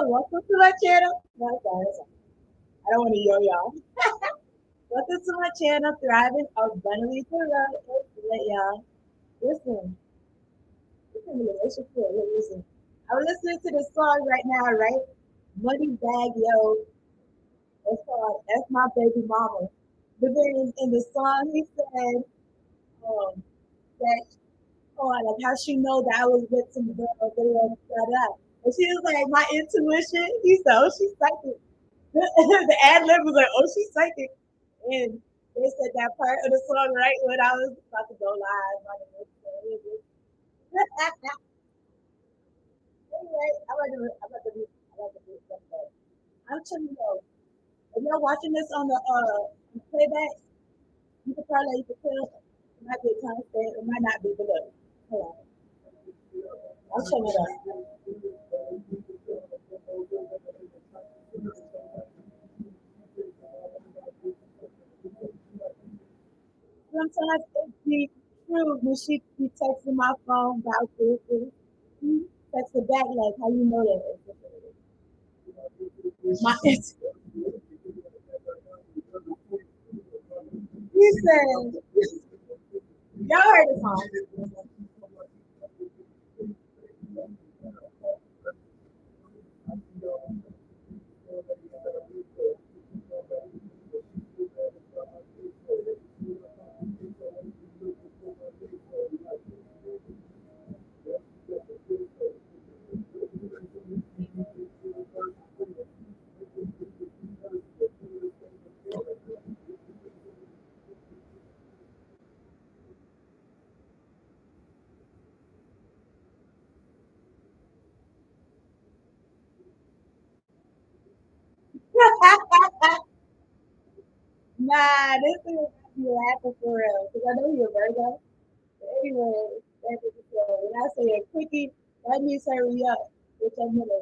Welcome to my channel. No, sorry. I don't want to yell y'all. Welcome to my channel, Thriving Abundantly to Love. Y'all. Listen, listen. I'm listening to this song right now, right? Money Bag Yo. It's called That's My Baby Mama. But then in the song, he said that, oh, like how she know that I was with some girl, blah. And she was like, my intuition. He said, oh, she's psychic. The ad lib was like, oh, she's psychic. And they said that part of the song right when I was about to go live. Anyway, I'm about to do something. I'm telling you, if you're watching this on the playback, you can probably tell it might be a time stamp, it might not be, but look, hold on. I'll check it out. Sometimes it be true when she be texting my phone about this. He texted back like, how you know that? My he said, y'all heard the song. Nah, this is you laughing for real because I know you're a Virgo. But anyway, that's what you said. When I say a quickie, that means hurry up, which I'm gonna do.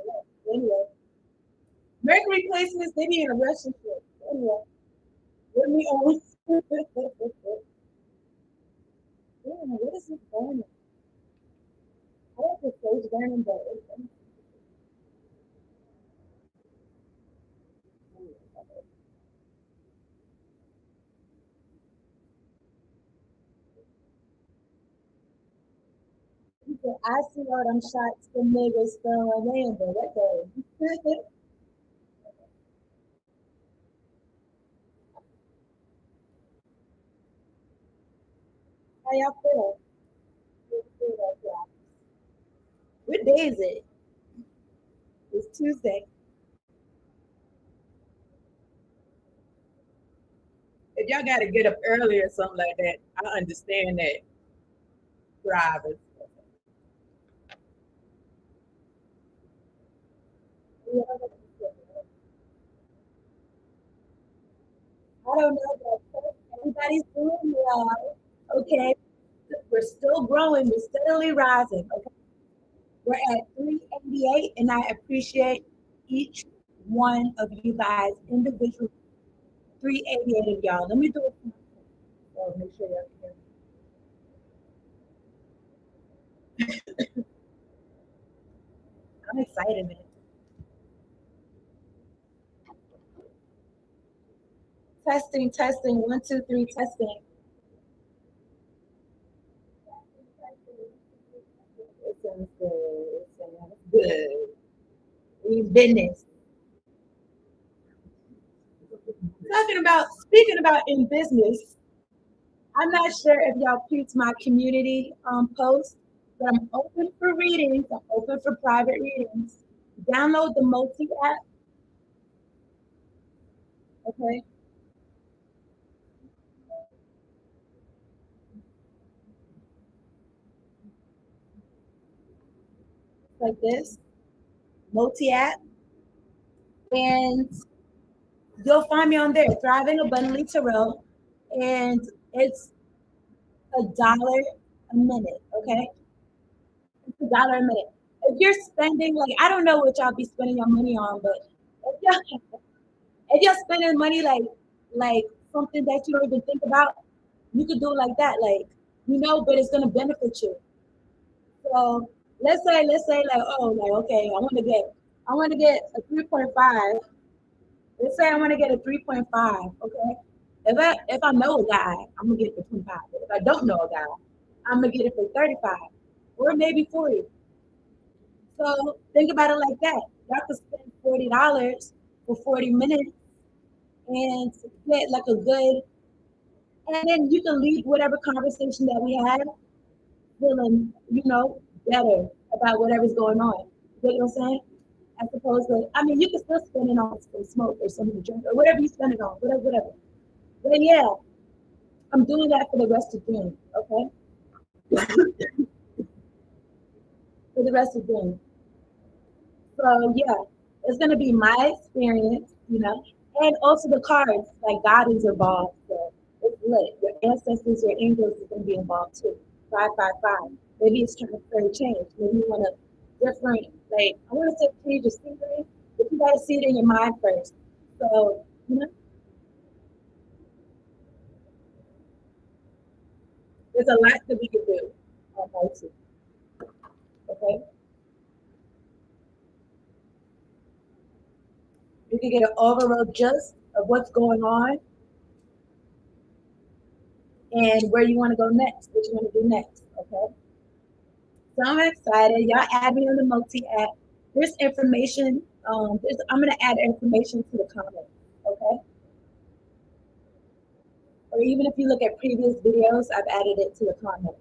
Anyway, Mercury placements, they be in a relationship. Anyway, let me on. Damn, what is this burning? I like the stage burning, but I see all them shots the niggas throwing in, but what the? How y'all feel? What day is it? It's Tuesday. If y'all got to get up early or something like that, I understand that. Drivers. I don't know, but everybody's doing well. Okay, we're still growing. We're steadily rising. Okay, we're at 388, and I appreciate each one of you guys individually. 388 of y'all. Let me do it. So make sure y'all can I'm excited, man. Testing, testing. One, two, three, testing. It sounds good. It sounds good. We business. Speaking about in business, I'm not sure if y'all peeped my community post, but I'm open for readings. I'm open for private readings. Download the Multi app, okay? Like this, Multi app, and you'll find me on there, Thriving Abundantly Tarot, and it's $1 a minute, okay? It's $1 a minute. If you're spending like I don't know what y'all be spending your money on, but if y'all if you're spending money like something that you don't even think about, you could do it like that, like but it's gonna benefit you. So let's say like okay, I want to get I want to get a 3.5. Let's say I want to get a 3.5. Okay. If I know a guy, I'm gonna get it for 25. But if I don't know a guy, I'm gonna get it for 35 or maybe 40. So think about it like that. Y'all could spend $40 for 40 minutes and get like a good, and then you can leave whatever conversation that we had feeling, better about whatever's going on. You get what I'm saying? As opposed to, I mean, you can still spend it on some smoke or some drink or whatever you spend it on, whatever. But yeah, I'm doing that for the rest of June, okay? For the rest of June. So yeah, it's gonna be my experience, and also the cards, like God is involved. So it's lit. Your ancestors, your angels is gonna be involved too. 555. Maybe it's trying to change. Maybe you want a different, like I want to say change your scenery, but you gotta see it in your mind first. So, there's a lot that we can do on Mercy. Okay. You can get an overall gist of what's going on and where you want to go next, what you want to do next. Okay. So I'm excited. Y'all add me on the multi app. There's information. I'm gonna add information to the comments. Okay. Or even if you look at previous videos, I've added it to the comments.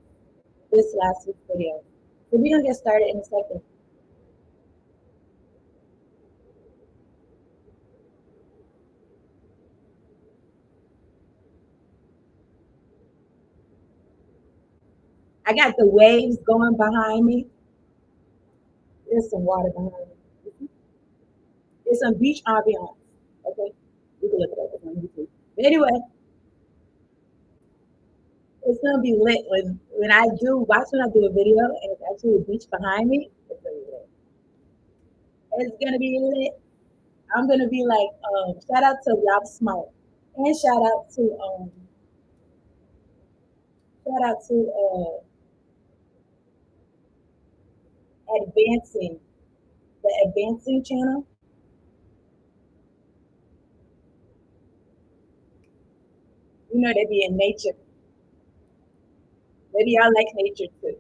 This last week's video. So we're gonna get started in a second. I got the waves going behind me. There's some water behind me. There's some beach ambiance. Okay. You can look it up on YouTube. But anyway, it's gonna be lit when I do watch when I do a video and it's actually a beach behind me. It's gonna be lit. It's gonna be lit. I'm gonna be like, shout out to Rob Smart and shout out to advancing the advancing channel. They be in nature. Maybe y'all like nature too.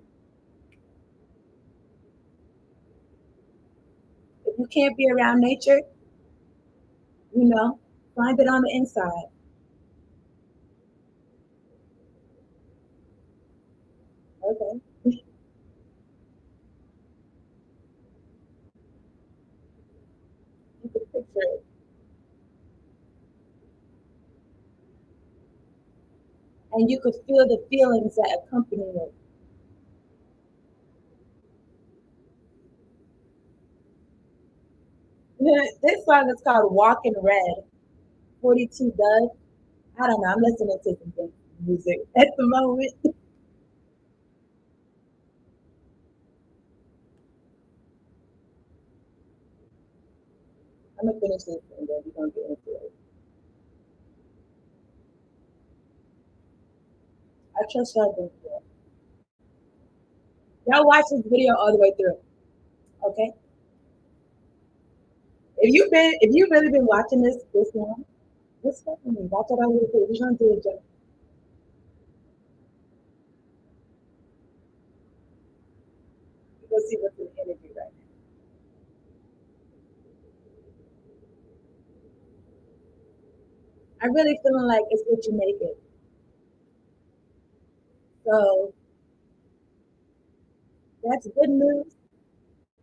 If you can't be around nature, you know, find it on the inside. Okay. You can picture it. And you could feel the feelings that accompany it. This song is called Walking Red, 42 Doug. I don't know. I'm listening to some good music at the moment. I'm gonna finish this and then we're gonna get into it. I trust y'all doing it. Y'all watch this video all the way through. Okay? If you've really been watching this long, just fucking watch it all the way through. We're gonna do it, Joe. Let's see what's in the energy right now. I'm really feeling like it's what you make it. So that's good news.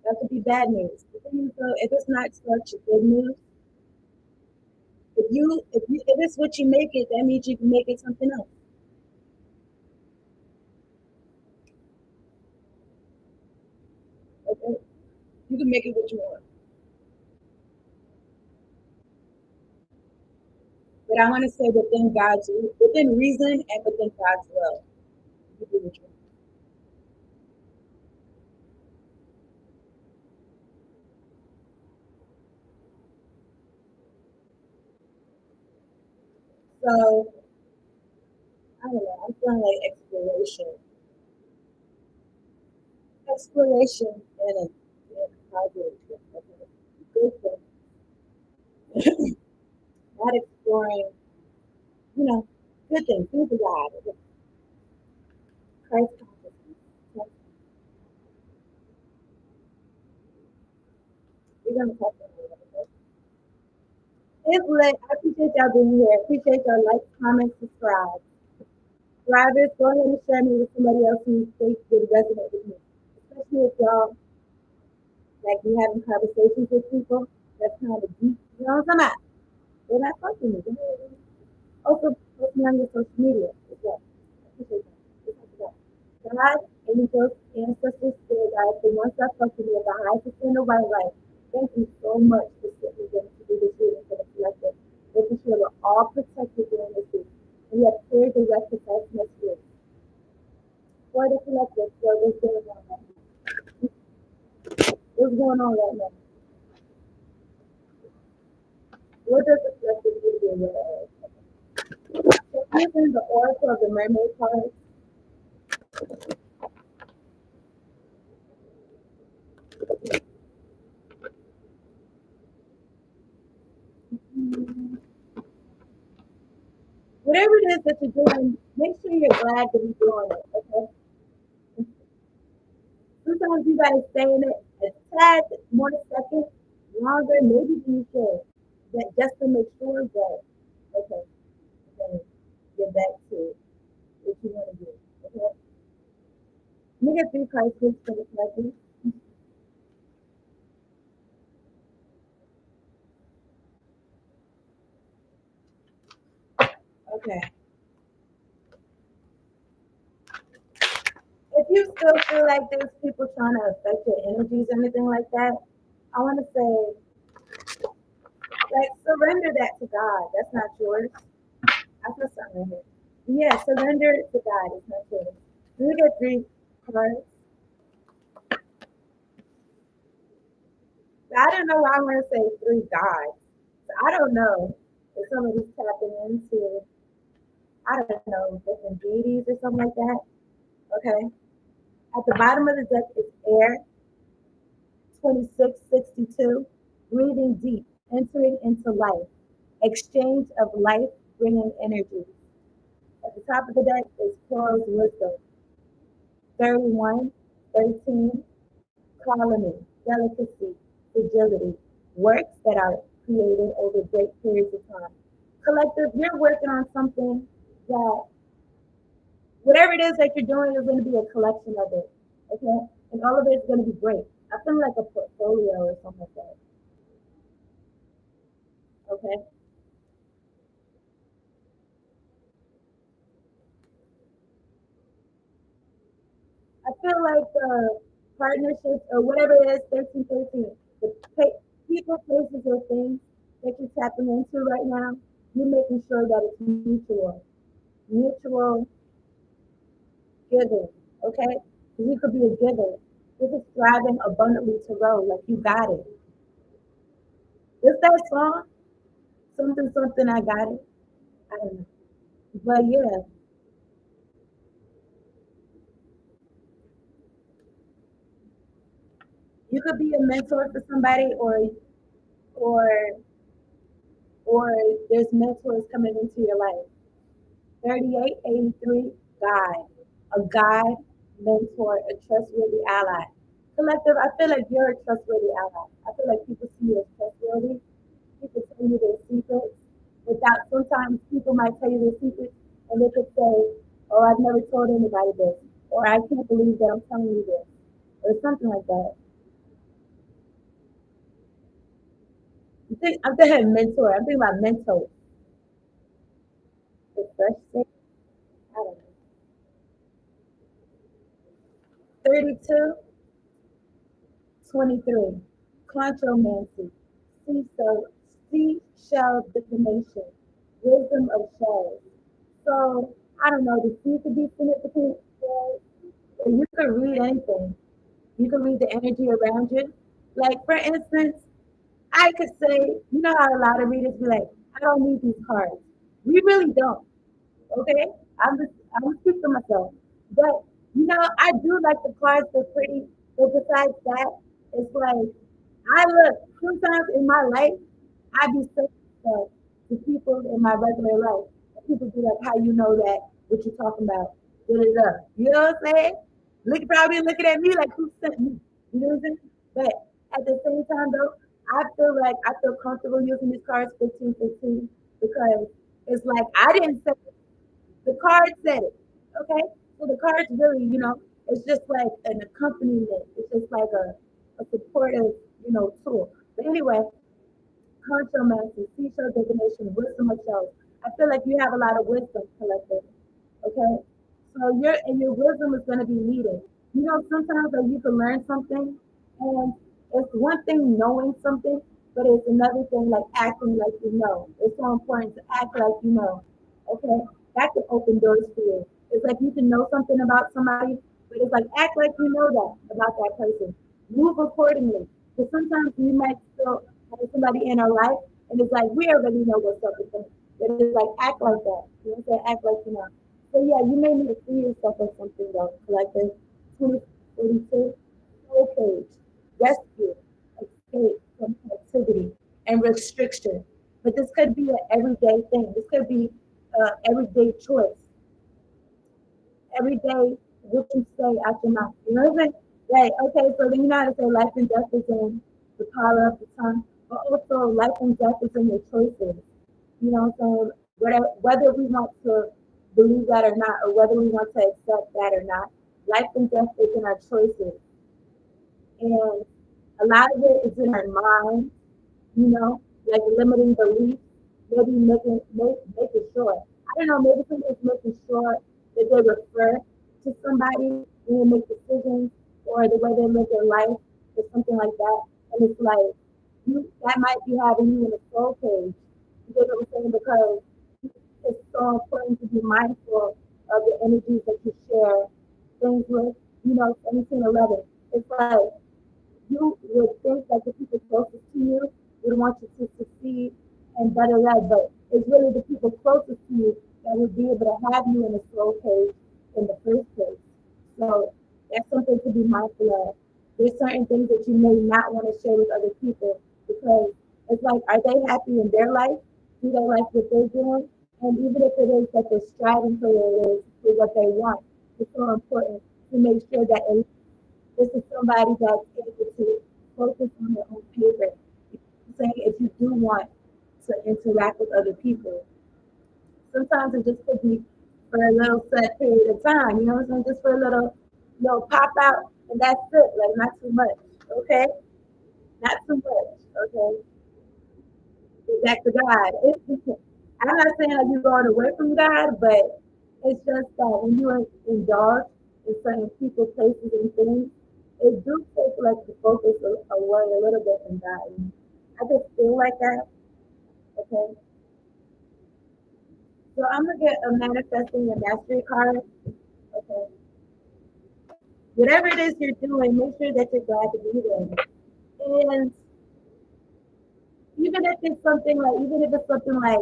That could be bad news. The thing is, though, if it's not such good news, if it's what you make it, that means you can make it something else. Okay? You can make it what you want. But I want to say within reason and within God's will. You do what you want. So I don't know. I'm feeling like exploration in a positive way. Okay? wisdom, not exploring, you know, good things of God, Christ consciousness. So we're gonna talk about it. It's lit. I appreciate y'all being here. I appreciate your likes, comments, subscribe. Drivers, go ahead and share me with somebody else who thinks would resonate with me. Especially if y'all like be having conversations with people that's kind of deep. You know what I'm talking about? They're not fucking with me. Also, post me on your social media as well. I appreciate that. Just like that. God, angels, ancestors, spirit guides, the ones that fuck with me at the highest extent of my life. Thank you so much for sitting with me to do this reading for the collective. Making sure we're all protected during this week. And we have clear direct protection this week. For the collective, so what's going on right now? What's going on right now? What does the collective need to be aware of? So using the oracle of the mermaid card, whatever it is that you're doing, make sure you're glad to be doing it. Okay. Sometimes you gotta stay in it a tad more second longer, maybe than you should. That just to make sure that okay, then get back to what you want to do. Okay. Let me get three cards for the collective. Okay. If you still feel like there's people trying to affect your energies or anything like that, I want to say, like, surrender that to God. That's not yours. I feel something right here. Yeah, surrender it to God. It's not yours. Let me get three cards. I don't know why I want to say three gods. So I don't know if somebody's tapping into, I don't know, different deities or something like that. Okay. At the bottom of the deck is air, 2662, breathing deep, entering into life, exchange of life, bringing energy. At the top of the deck is Plural's wisdom, 31, 13, colony, delicacy, fragility, works that are created over great periods of time. Collective, you're working on something that whatever it is that you're doing is going to be a collection of it. Okay? And all of it is going to be great. I feel like a portfolio or something like that. Okay? I feel like partnerships or whatever it is, 1313, the people, places, or things that you're tapping into right now, you're making sure that it's mutual. Mutual giving, okay? You could be a giver. This is thriving abundantly to grow, like you got it. Is that song? Something, something, I got it. I don't know. But yeah, you could be a mentor for somebody or or there's mentors coming into your life. 3883, guide. A guide, mentor, a trustworthy ally. Collective, I feel like you're a trustworthy ally. I feel like people see you as trustworthy. People tell you their secrets. Without sometimes people might tell you their secrets and they could say, oh, I've never told anybody this. Or I can't believe that I'm telling you this. Or something like that. I'm thinking mentor. I'm thinking about mentor. The fresh thing. I don't know. 32, 23. Contromancy. Seashell, seashell divination. Wisdom of shells. So I don't know. The sea could be significant. You could read anything. You can read the energy around you. Like for instance, I could say, you know how a lot of readers be like, I don't need these cards. We really don't. Okay? I'm just speaking for myself. But I do like the cards, they're pretty, but besides that, it's like I look sometimes in my life, I be saying stuff to people in my regular life. And people be like, "How you know that? What you talking about?" Da, da, da. You know what I'm saying? Look, probably looking at me like, "Who sent me?" You know what I'm saying? But at the same time, though, I feel comfortable using these cards 15-15 because it's like I didn't say it. The card said it. Okay, so the cards really, it's just like an accompaniment. It's just like a supportive, tool. But anyway, consciomancy, seashell divination, wisdom of shows. I feel like you have a lot of wisdom collected. Okay, so your wisdom is going to be needed. Sometimes like you can learn something, and it's one thing knowing something, but it's another thing like acting like you know. It's so important to act like you know. Okay, that can open doors for you. It's like you can know something about somebody, but it's like act like you know that about that person. Move accordingly. Because sometimes we might still have somebody in our life, and it's like we already know what's up with them. But it's like act like that. You know what I'm saying? Act like you know. So yeah, you may need to free yourself of something though, like this 2042 soul cage, rescue, escape from captivity and restriction. But this could be an everyday thing. This could be an everyday choice. Every day, what you say out your mouth. You know what I'm saying? Right. Okay. So then you know how to say life and death is in the power of the tongue, but also life and death is in your choices. You know what I'm saying? Whether we want to believe that or not, or whether we want to accept that or not, life and death is in our choices. And a lot of it is in our mind, like limiting beliefs, maybe making sure. I don't know, maybe somebody's making sure that they refer to somebody when they make decisions or the way they live their life or something like that. And it's like that might be having you in a soul cage. You get what I'm saying? Because it's so important to be mindful of the energies that you share things with, 1711. It's like you would think that the people closest to you would want you to succeed and better life, but it's really the people closest to you that would be able to have you in a slow cage in the first place. So that's something to be mindful of. There's certain things that you may not want to share with other people because it's like, are they happy in their life? Do they like what they're doing? And even if it is that they're striving for what they want, it's so important to make sure that this is somebody that's able to focus on their own paper. Saying if you do want to interact with other people, sometimes it just could be for a little set period of time. You know what I'm saying? Just for a little pop out, and that's it. Like not too much. Okay, not too much. Okay, get back to God. I'm not saying like you're going away from God, but it's just that when you indulge in certain people, places, and things, it do take like the focus away a little bit from God. I just feel like that. Okay, so I'm gonna get a manifesting and mastery card. Okay, whatever it is you're doing, make sure that you're glad to be there. And even if it's something like,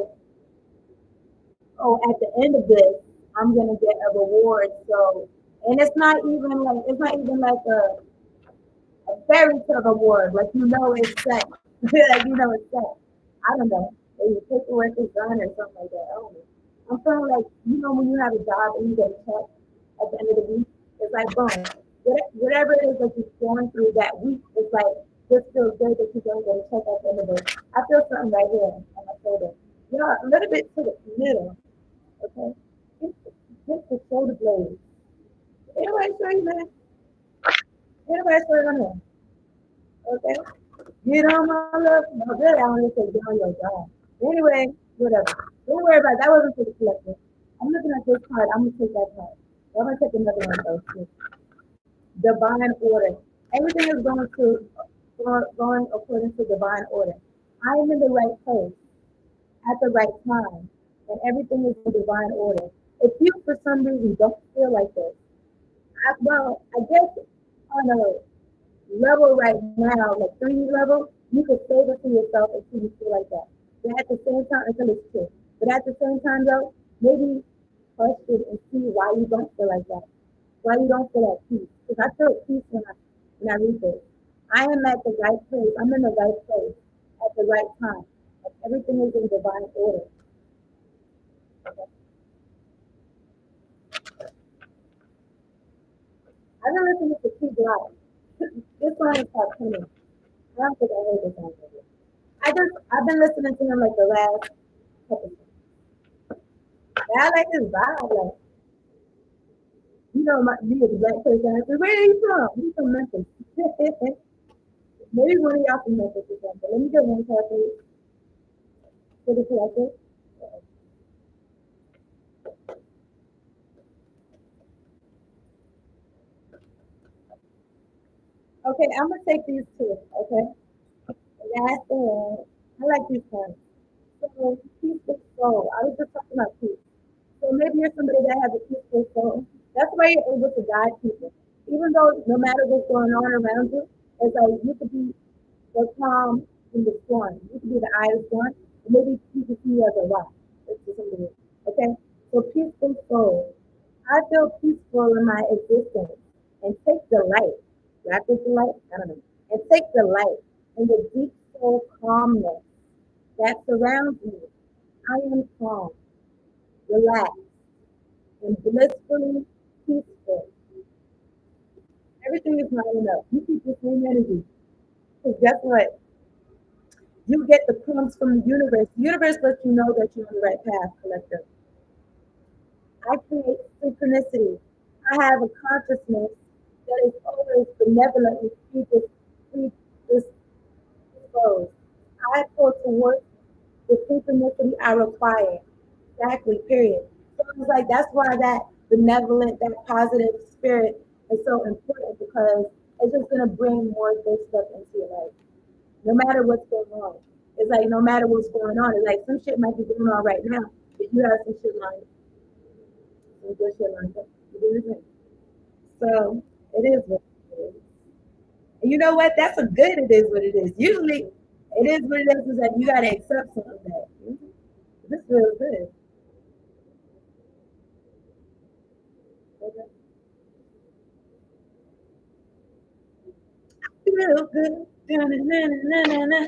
oh, at the end of this, I'm gonna get a reward. So, and it's not even like a fairy tale reward. Like it's set. Like it's set. I don't know. Maybe paperwork is done or something like that. I don't know. I'm feeling like when you have a job and you get a check at the end of the week, it's like boom. Whatever it is that you're going through that week, it's like just feels good that you're gonna get a check at the end of it. I feel something right here on my shoulder. Yeah, a little bit to the middle. Okay. Just the shoulder blade. Anybody show you that? Anybody show you on here? Okay. Get on my love. No, really, I want to say get on your job. Anyway, whatever. Don't worry about it. That wasn't for the collector. I'm looking at this card. I'm gonna take that card. I'm gonna take another one though. Too. Divine order. Everything is going according to divine order. I am in the right place at the right time, and everything is in divine order. If you, for some reason, don't feel like this, I guess on a level right now, like 3D level, you could save it for yourself until you feel like that. But at the same time, until it's true. But at the same time, though, maybe question and see why you don't feel like that. Why you don't feel at peace. Because I feel at peace when I read this. I am at the right place. I'm in the right place at the right time. Like everything is in divine order. I've been listening to T Block. This song is called Penny. I don't think I heard this song before. I've been listening to him like the last couple of I like his vibe. Like, me as a black person, I said, where are you from? He's from Memphis. Maybe one of y'all from Memphis or something. Let me get one card for the collector. Okay, I'm gonna take these two. Okay, last one. I like these cards. So peaceful soul. I was just talking about peace. So maybe you're somebody that has a peaceful soul. That's why you're able to guide people. Even though no matter what's going on around you, it's like you could be the calm in the storm. You could be the eye of the storm. And maybe people see you as a rock. That's just something. Okay? So peaceful soul. I feel peaceful in my existence and take delight. Not just delight, I don't know. And take delight in the deep soul calmness that surrounds me. I am calm, relaxed, and blissfully peaceful. Everything is lining up. You keep the same energy. Because guess what? You get the prompts from the universe. The universe lets you know that you're on the right path, collector. I create synchronicity. I have a consciousness that is always benevolently predisposed. I pull towards the synchronicity I require. Exactly, period. So it's like that's why that benevolent, that positive spirit is so important because it's just gonna bring more good stuff into your life. No matter what's going on. It's like no matter what's going on, it's like some shit might be going on right now, but you have some shit lined, some good shit lined up. You do the thing. So it is what it is. And you know what? That's a good it is what it is. Usually it is what it is that you gotta accept something that this feels good. Okay. Feel good. Na-na-na-na-na-na.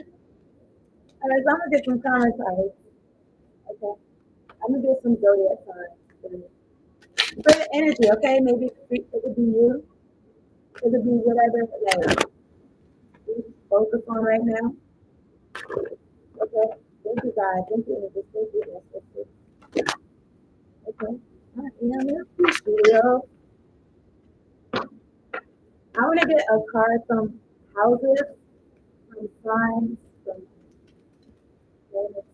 All right, so I'm gonna get some comments out. Okay. I'm gonna get some zodiac signs. For the energy, okay? Maybe it could be you. It could be whatever like you focus on right now. Okay. Thank you, God. Thank you, energy. Thank you. Yes, yes, yes. Okay. I am in studio. I want to get a card from houses, from signs, from planets.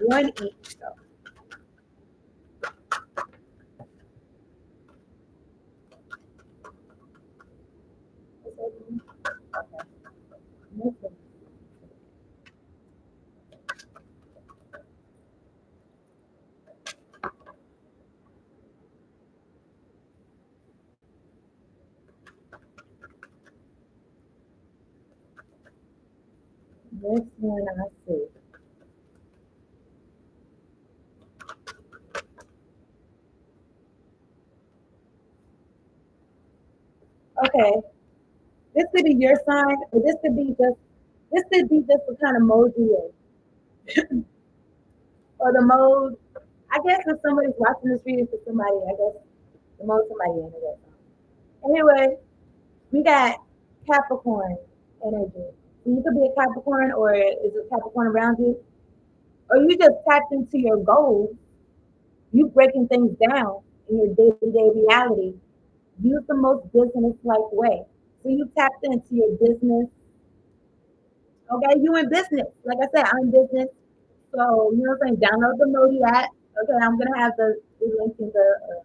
One each, though. Okay. Next one I see. Okay. This could be your sign, or this could be just what kind of mode you in. Or the mode. I guess if somebody's watching this video for somebody, I guess the mode somebody in, I guess. Anyway, we got Capricorn energy. So you could be a Capricorn, or is it Capricorn around you? Or you just tapped into your goals. You breaking things down in your day-to-day reality. Use the most business-like way. So you tapped into your business. Okay, you in business. Like I said, I'm in business. So you know what I'm saying? Download the Modi app. Okay, I'm gonna have the link in the.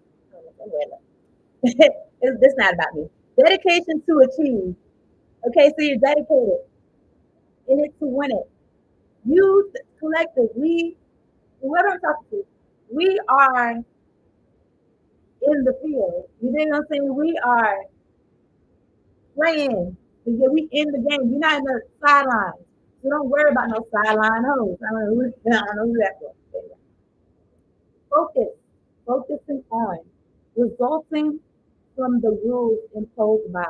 It's not about me. Dedication to achieve. Okay, so you're dedicated in it to win it. You collective, whoever I'm talking to, we are in the field. You know what I'm saying? We are playing. Yeah, we in the game. You're not in the sidelines. So don't worry about no sideline hoes. I don't know who that was. Focus, focusing on, resulting from the rules imposed by,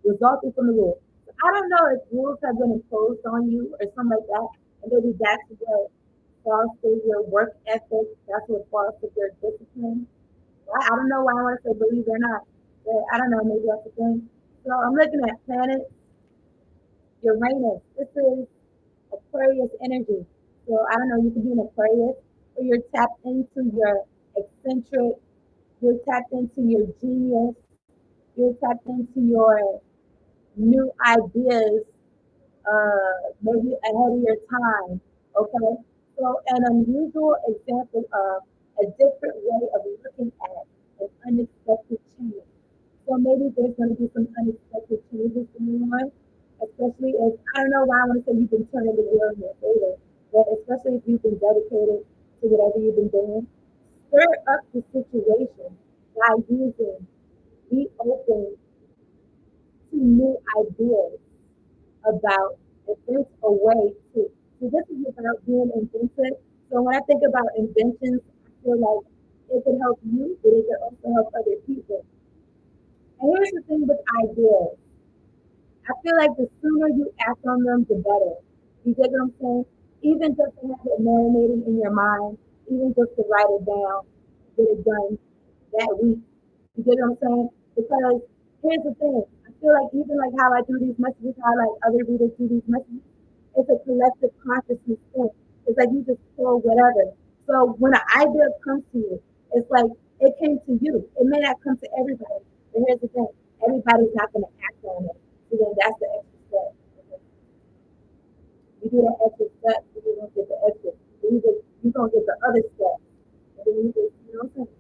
resulting from the rules. So I don't know if rules have been imposed on you or something like that, and maybe that's what fosters your work ethic, that's what fosters your discipline. I don't know why I want to say believe or not, but I don't know, maybe that's the thing. So I'm looking at planets, Uranus. This is Aquarius energy. So I don't know, you could be an Aquarius, or you're tapped into your eccentric, you're tapped into your genius, you're tapped into your new ideas, maybe ahead of your time. Okay? So an unusual example of a different way of looking at an unexpected change. So maybe there's going to be some unexpected changes going on, especially if, I don't know why I want to say you've been turning the wheel in your favor, but especially if you've been dedicated to whatever you've been doing. Stir up the situation by using, be open to new ideas about invent a way to. So this is about being inventive. So when I think about inventions, I feel like it could help you, but it could also help other people. And here's the thing with ideas. I feel like the sooner you act on them, the better. You get what I'm saying? Even just to have it marinating in your mind, even just to write it down, get it done that week. You get what I'm saying? Because here's the thing. I feel like even like how I do these messages, how like other readers do these messages, it's a collective consciousness thing. It's like you just pull whatever. So when an idea comes to you, it's like it came to you. It may not come to everybody. But here's the thing. Everybody's not going to act on it. So then that's the extra step. You do that extra step, you're going to get the extra. You're going to get the other step. And then you just, you know what I'm saying?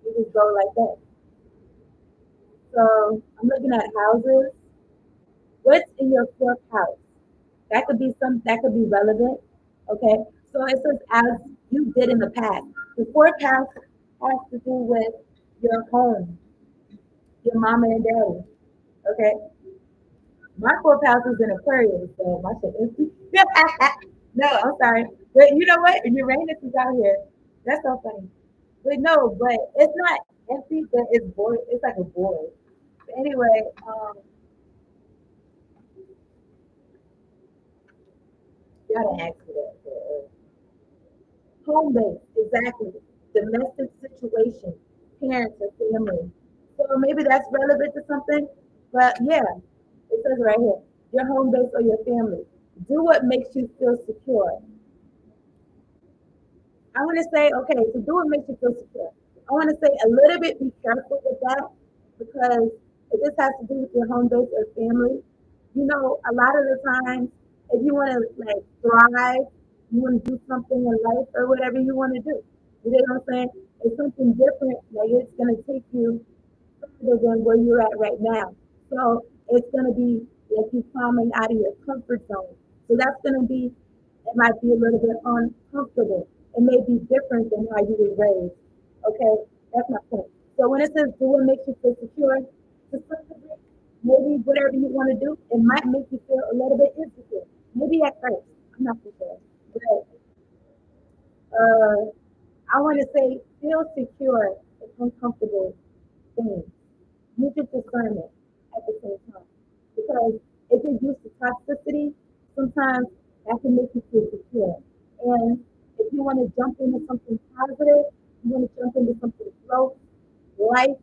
You just go like that. So I'm looking at houses. What's in your fourth house? That could be relevant. Okay. So it says as you did in the past. The fourth house has to do with your home, your mama and daddy. Okay. My fourth house is in Aquarius, so my shit is no, I'm sorry. But you know what? Uranus is out here. That's so funny. But no, but it's not empty, but it's void. It's like a void. But anyway, you gotta ask me that. Home base, exactly. Domestic situation, parents or family. So maybe that's relevant to something. But yeah, it says right here, your home base or your family. Do what makes you feel secure. I want to say, okay, so do what makes you feel secure. I want to say a little bit be careful with that because if this has to do with your home base or family, you know, a lot of the times, if you want to like thrive, you want to do something in life or whatever you want to do. You know what I'm saying? It's something different. Like it's gonna take you further than where you're at right now. So it's going to be like you climbing out of your comfort zone. So that's going to be, it might be a little bit uncomfortable. It may be different than how you were raised. Okay, that's my point. So when it says do what makes you feel secure, to some degree, maybe whatever you want to do, it might make you feel a little bit insecure. Maybe at first, I'm not too sure. But I want to say feel secure and uncomfortable things. Use your discernment at the same time. Because if you're used to toxicity, sometimes that can make you feel secure. And if you want to jump into something positive, you want to jump into something growth, life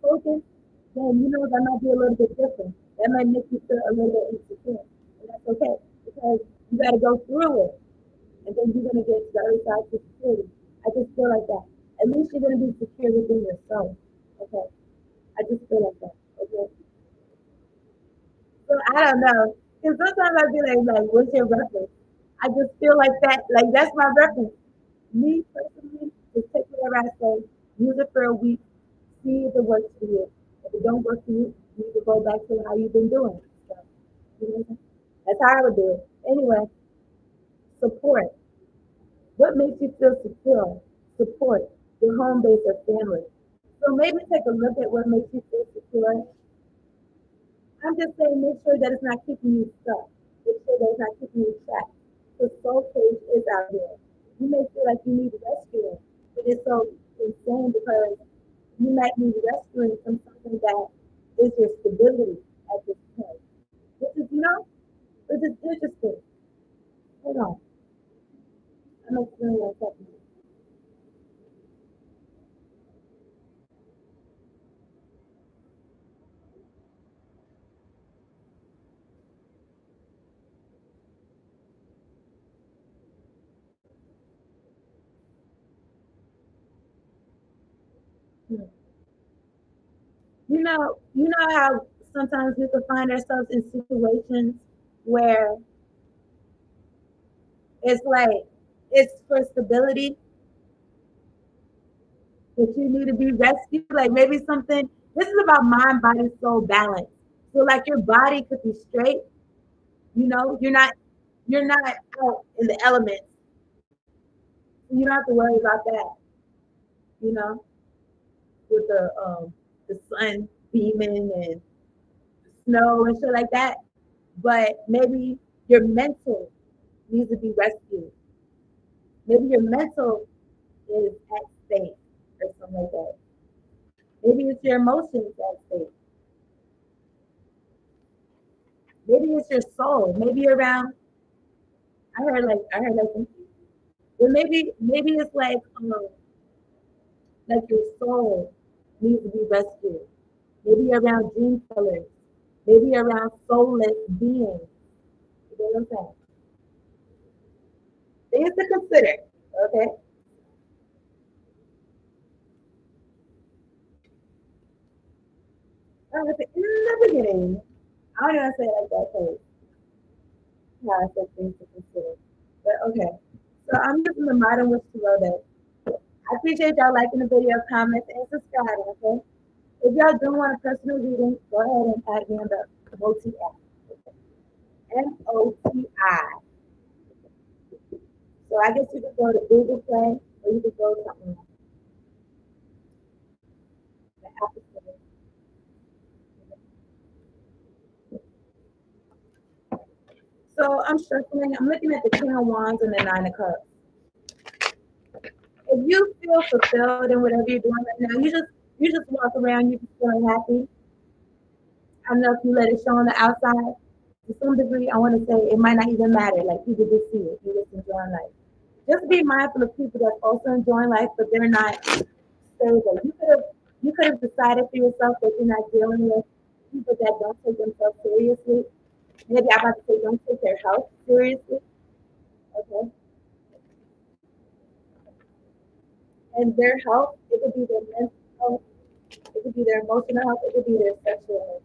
focused, then you know that might be a little bit different. That might make you feel a little bit insecure. And that's okay. Because you gotta go through it and then you're gonna get to the other side to security. I just feel like that. At least you're gonna be secure within yourself. Okay. I just feel like that. Okay. So I don't know. Because sometimes I be like, what's your reference? I just feel like that. Like that's my reference. Me personally, just take whatever I say, use it for a week, see if it works for you. If it don't work for you, you need to go back to how you've been doing. So, you know, that's how I would do it. Anyway, support. What makes you feel secure? Support your home base or family. So maybe take a look at what makes you feel secure. I'm just saying, make sure that it's not keeping you stuck. Make sure that it's not keeping you trapped. The soul cage is out there. You may feel like you need rescuing, but it's so insane because you might need rescuing from something that is your stability at this point. Which is, which is interesting. Hold on. I'm explaining what's happening. Hmm. You know how sometimes we can find ourselves in situations where it's like it's for stability, that you need to be rescued. Like maybe something. This is about mind, body, soul balance. So like your body could be straight. You're not out in the elements. So you don't have to worry about that. You know, with the sun beaming and snow and shit like that. But maybe your mental needs to be rescued. Maybe your mental is at stake or something like that. Maybe it's your emotions at stake. Maybe it's your soul. Maybe you're around. I heard like, but maybe it's like your soul needs to be rescued. Maybe you're around dream killers. Maybe you're around soulless beings. You know what I'm saying? Things to consider. Okay. I'm gonna say in the beginning. I don't even say it like that because yeah, I said things to consider. But okay. So I'm using the modern wish to load it. I appreciate y'all liking the video, comments, and subscribing, okay? If y'all do want a personal reading, go ahead and add me on the MOTI app. MOTI. So I guess you could go to Google Play or you could go to the Apple Store. So I'm shuffling. I'm looking at the King of Wands and the Nine of Cups. If you feel fulfilled in whatever you're doing right now, you just walk around, you just feeling happy. I don't know if you let it show on the outside. To some degree, I want to say it might not even matter. Like people just see it. You just enjoying life. Just be mindful of people that's also enjoying life, but they're not stable. You could have decided for yourself that you're not dealing with people that don't take themselves seriously. Maybe I'm about to say don't take their health seriously. Okay. And their health, it could be their mental health, it could be their emotional health, it could be their sexual health.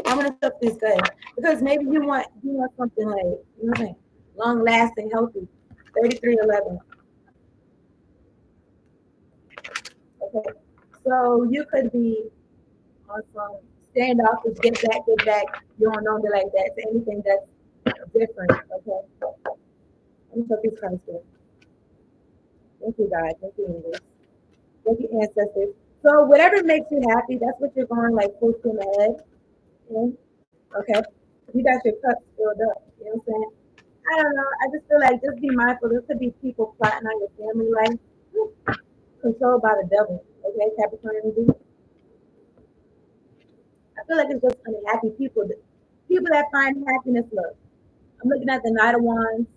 I'm gonna stop this guy because maybe you want something like long lasting, healthy. 3311. Okay. So you could be on some standoffish, get back. You don't know me like that. To anything that's different. Okay. Let me stop these cards here. Thank you, God. Thank you, English. Thank you, ancestors. So whatever makes you happy, that's what you're going like full steam ahead. In. Okay. You got your cups filled up. You know what I'm saying? I don't know. I just feel like just be mindful. There could be people plotting on your family life, controlled by the devil. Okay, Capricorn energy. I feel like it's just unhappy people that find happiness. Look, I'm looking at the Knight of Wands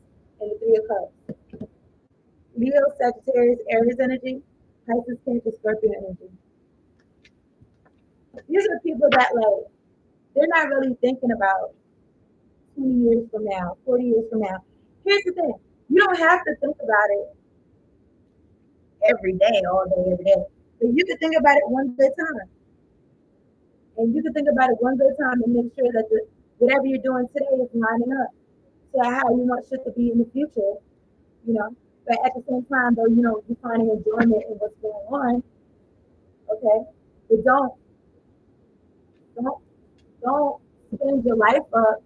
and the Three of Cups. Leo, Sagittarius, Aries energy, Pisces, Cancer, Scorpio energy. These are people that they're not really thinking about 20 years from now, 40 years from now. Here's the thing: you don't have to think about it every day, all day, every day. But you can think about it one good time. And you can think about it one good time and make sure that whatever you're doing today is lining up to how you want shit to be in the future, you know. But at the same time, though, you're finding enjoyment in what's going on, okay? But don't, don't spend your life up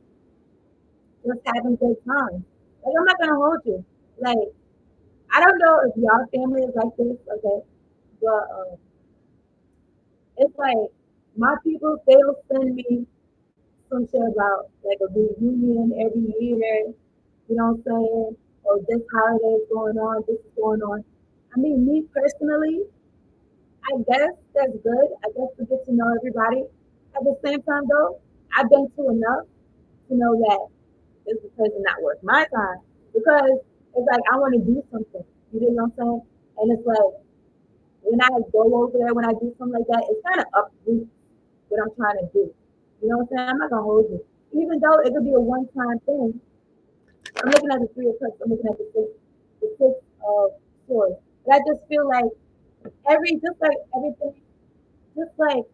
just having good times. Like, I'm not gonna hold you. Like, I don't know if y'all family is like this, okay? But it's like my people, they'll send me some shit about like a reunion every year. You know what I'm saying? oh, this holiday is going on, this is going on. I mean, me personally, I guess that's good. I guess to get to know everybody. At the same time, though, I've been through enough to know that this person not worth my time because it's like I want to do something. You know what I'm saying? And it's like when I go over there, when I do something like that, it's kind of uproots what I'm trying to do. You know what I'm saying? I'm not gonna hold you. Even though it could be a one-time thing, I'm looking at the three of cups. I'm looking at the six of swords. But I just feel like just like everything, just like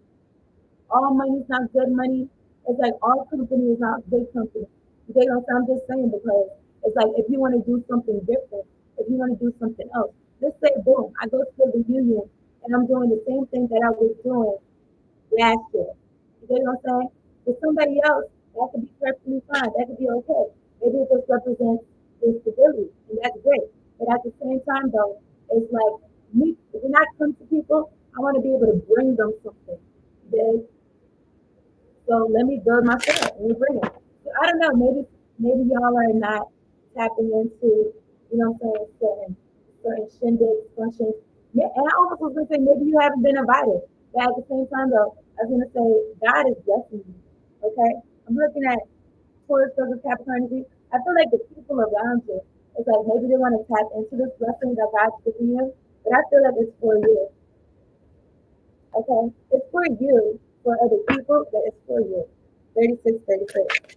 all money is not good money. It's like all company is not good company. You know what I'm just saying because it's like if you want to do something different, if you want to do something else, let's say boom, I go to the reunion and I'm doing the same thing that I was doing last year. You get what I'm saying? For somebody else, that could be perfectly fine. That could be okay. Maybe it just represents instability, and that's great. But at the same time, though, it's like me. When I come to people, I want to be able to bring them something. Yes. So let me build myself. Let me bring it. So I don't know. Maybe y'all are not tapping into, you know what I'm saying, certain shindigs, functions. Yeah, and I almost was gonna say maybe you haven't been invited. But at the same time though, I was gonna say God is blessing you. Okay? I'm looking at Taurus of Capricorn energy. I feel like the people around you, it's like maybe they want to tap into this blessing that God's giving you, but I feel like it's for you. Okay? It's for you, for other people, but it's for you. 36, 36.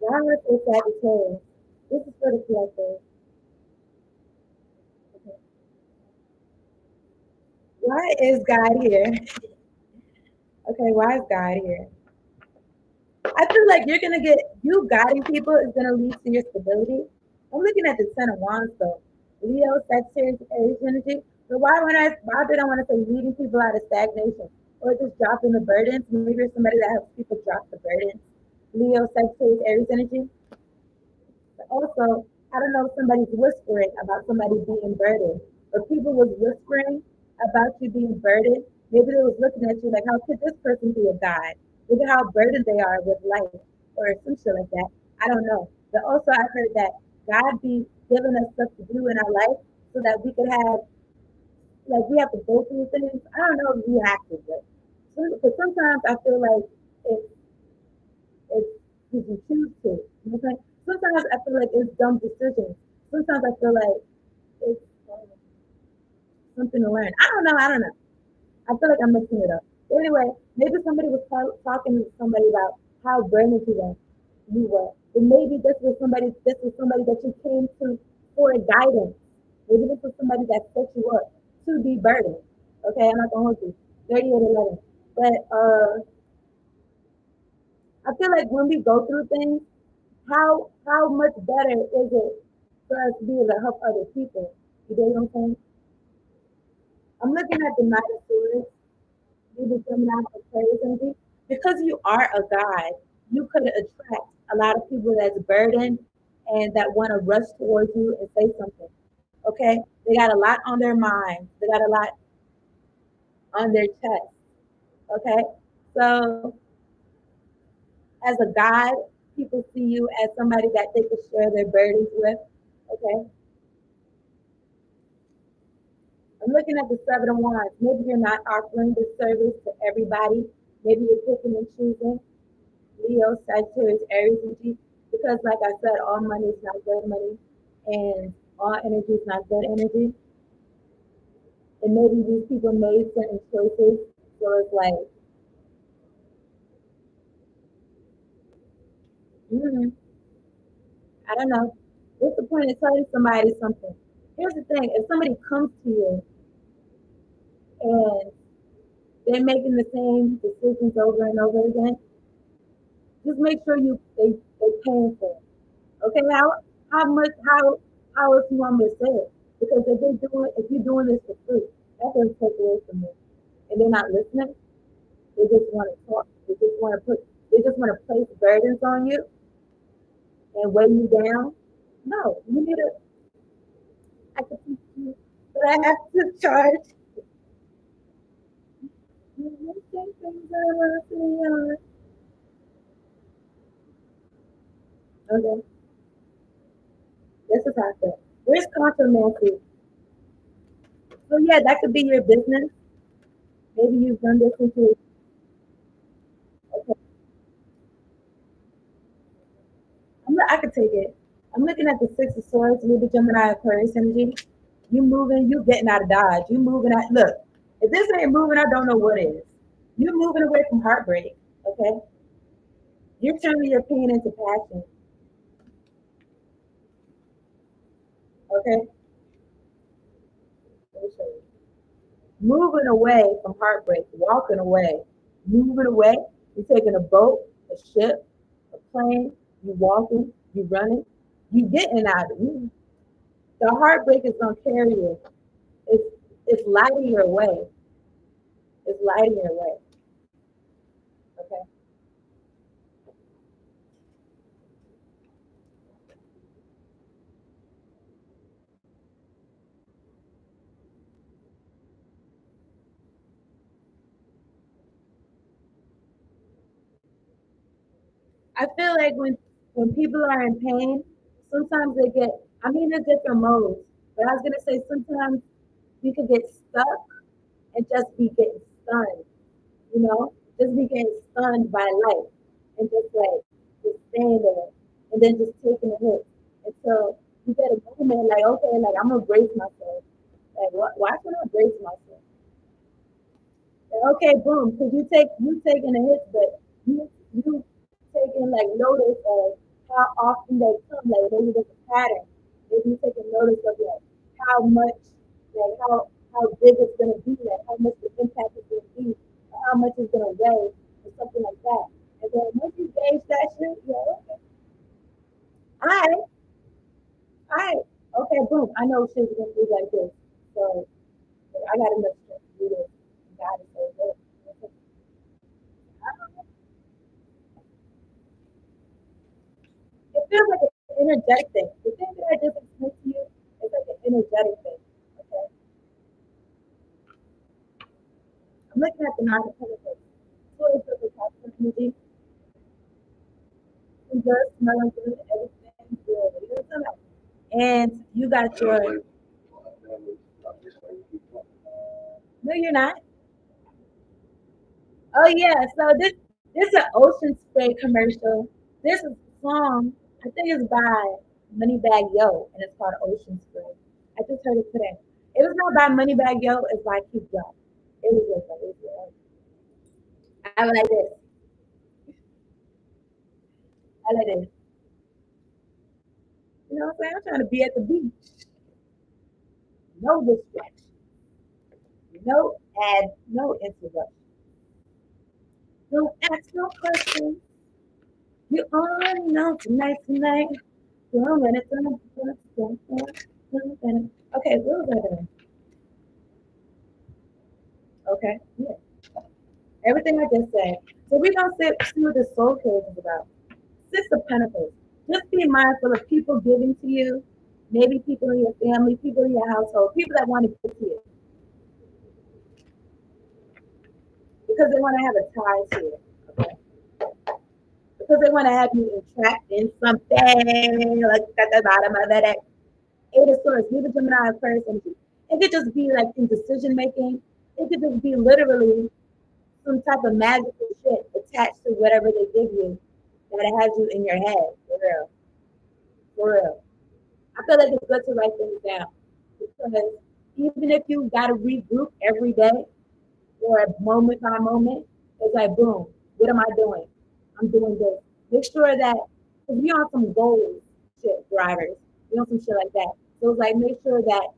Why is Sagittarius? This is for the collective. Okay. Why is God here? Okay, why is God here? I feel like you're gonna get you guiding people is gonna lead to your stability. I'm looking at the Ten of Wands though. Leo, Sagittarius, Aries energy. So why did I want to say leading people out of stagnation or just dropping the burdens? Maybe you're somebody that helps people drop the burdens. Leo, Sagittarius, Aries energy. But also, I don't know if somebody's whispering about somebody being burdened, or people was whispering about you being burdened. Maybe they was looking at you like, how could this person be a guide? Look at how burdened they are with life, or some shit like that. I don't know. But also, I heard that God be giving us stuff to do in our life so that we could have, like, we have to go through things. I don't know if we have to, but sometimes I feel like it's if if you choose to. You know what I'm saying? Sometimes I feel like it's dumb decisions. Sometimes I feel like it's something to learn. I don't know. I don't know. I feel like I'm mixing it up. But anyway, maybe somebody was talking to somebody about how burdened you were. And maybe this was somebody that you came to for a guidance. Maybe this was somebody that set you up to be burdened. Okay, I'm not gonna hold you. 3811. But I feel like when we go through things, how much better is it for us to be able to help other people? You know what I'm saying? I'm looking at the Knight of Swords, maybe Gemini or Aquarius energy. Because you are a guide, you could attract a lot of people that's burdened and that want to rush towards you and say something. Okay? They got a lot on their mind. They got a lot on their chest. Okay? So as a guide, people see you as somebody that they could share their burdens with. Okay? I'm looking at the Seven of Wands. Maybe you're not offering this service to everybody. Maybe you're picking and choosing Leo, Sagittarius, Aries energy. Because, like I said, all money is not good money, and all energy is not good energy. And maybe these people made certain choices. So it's like, mm, I don't know. What's the point of telling somebody something? Here's the thing: if somebody comes to you and they're making the same decisions over and over again, just make sure they paying for it. Okay, how else you want me to say it? Because if you're doing this for free, that doesn't take away from you. And they're not listening. They just want to talk. They just want to place burdens on you and weigh you down. No, you need to. I can teach you, but I have to charge. Okay, this is how I feel. Where's controversy? So yeah, that could be your business. Maybe you've done this into okay. I could take it. I'm looking at the Six of Swords, Libra, Gemini, Aquarius energy. You moving, you getting out of Dodge. You moving out. Look, if this ain't moving, I don't know what is. You're moving away from heartbreak. Okay, you're turning your pain into passion. Okay, let me show you. Moving away from heartbreak, walking away, moving away. You're taking a boat, a ship, a plane. You walking, you running, you getting out of it. The heartbreak is gonna carry you. It's it's lighting your way. It's lighting your way. Okay. I feel like when people are in pain, sometimes they get. I mean, there's different modes, but I was gonna say sometimes you could get stuck and just be getting stunned. You know, just be getting stunned by life and just staying there and then just taking a hit until you get a moment like okay, like I'm gonna brace myself. Like what? Why should I brace myself? Okay, boom. Because you taking a hit, but you taking like notice of how often they come. Like maybe there's a pattern. Maybe you taking notice of like how much, like how big it's gonna be, like how much the impact is gonna be, or how much it's gonna weigh, or something like that. And then once you gauge that shit, you're like, okay, all right, okay, boom. I know shit's gonna be like this, so I got enough strength to do this. Got it. So, it feels like an energetic thing. The thing that I just explained to you is like an energetic thing. Okay. I'm looking at the nine of pentacles. So it's like a positive energy. And just smelling good, everything good. You know what I'm saying? And you got your no, you're not. Oh yeah, so this is an ocean spray commercial. This is a song, I think it's by Moneybag Yo, and it's called Ocean Spray. I just heard it today. It was not by Moneybag Yo, it's by Keith Young. It was just like, it was I like this. I like this. You know what I'm saying? I'm trying to be at the beach. No distraction. No ad. No interruption. Don't ask no questions. You already know tonight. Okay, what was I doing? Okay, yeah. Everything I just said. So we're gonna see what the soul code is about. Six of Pentacles. Just be mindful of people giving to you, maybe people in your family, people in your household, people that want to give to you because they want to have a tie to you. Okay. Because they want to have you entrapped in something like at the bottom of that. Eight of Swords, leave a Gemini Aquarius energy. It could just be like in decision making. It could just be literally some type of magical shit attached to whatever they give you that it has you in your head. For real. For real. I feel like it's good to write things down because even if you got to regroup every day or moment by moment, it's like, boom, what am I doing? I'm doing this. Make sure that, because we on some goals shit drivers, we on some shit like that. So it's like, make sure that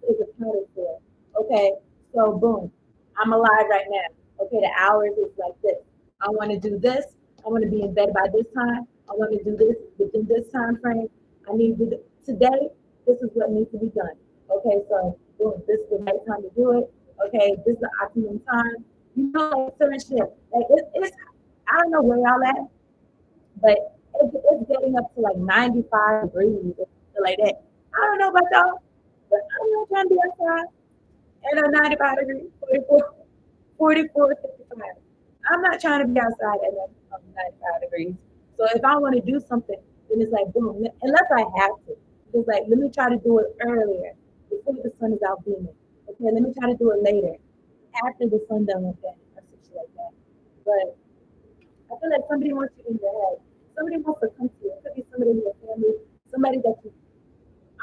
is accounted for. Okay, so boom, I'm alive right now. Okay, the hours is like this. I want to do this. I want to be in bed by this time. I want to do this within this time frame. I need to do today. This is what needs to be done. Okay, so boom, this is the right time to do it. Okay, this is the optimum time. You know, like certain shit. Like it's I don't know where y'all at, but it's getting up to like 95 degrees or something like that. I don't know about y'all, but I'm not trying to be outside at a 95 degrees. 44. 44, 55. I'm not trying to be outside at 95 degrees. So if I want to do something, then it's like boom, unless I have to. It's like let me try to do it earlier before the sun is out beaming. Okay, let me try to do it later after the sun done with that or something like that. But I feel like somebody wants you in your head. Somebody wants to come to you. It could be somebody in your family, somebody that you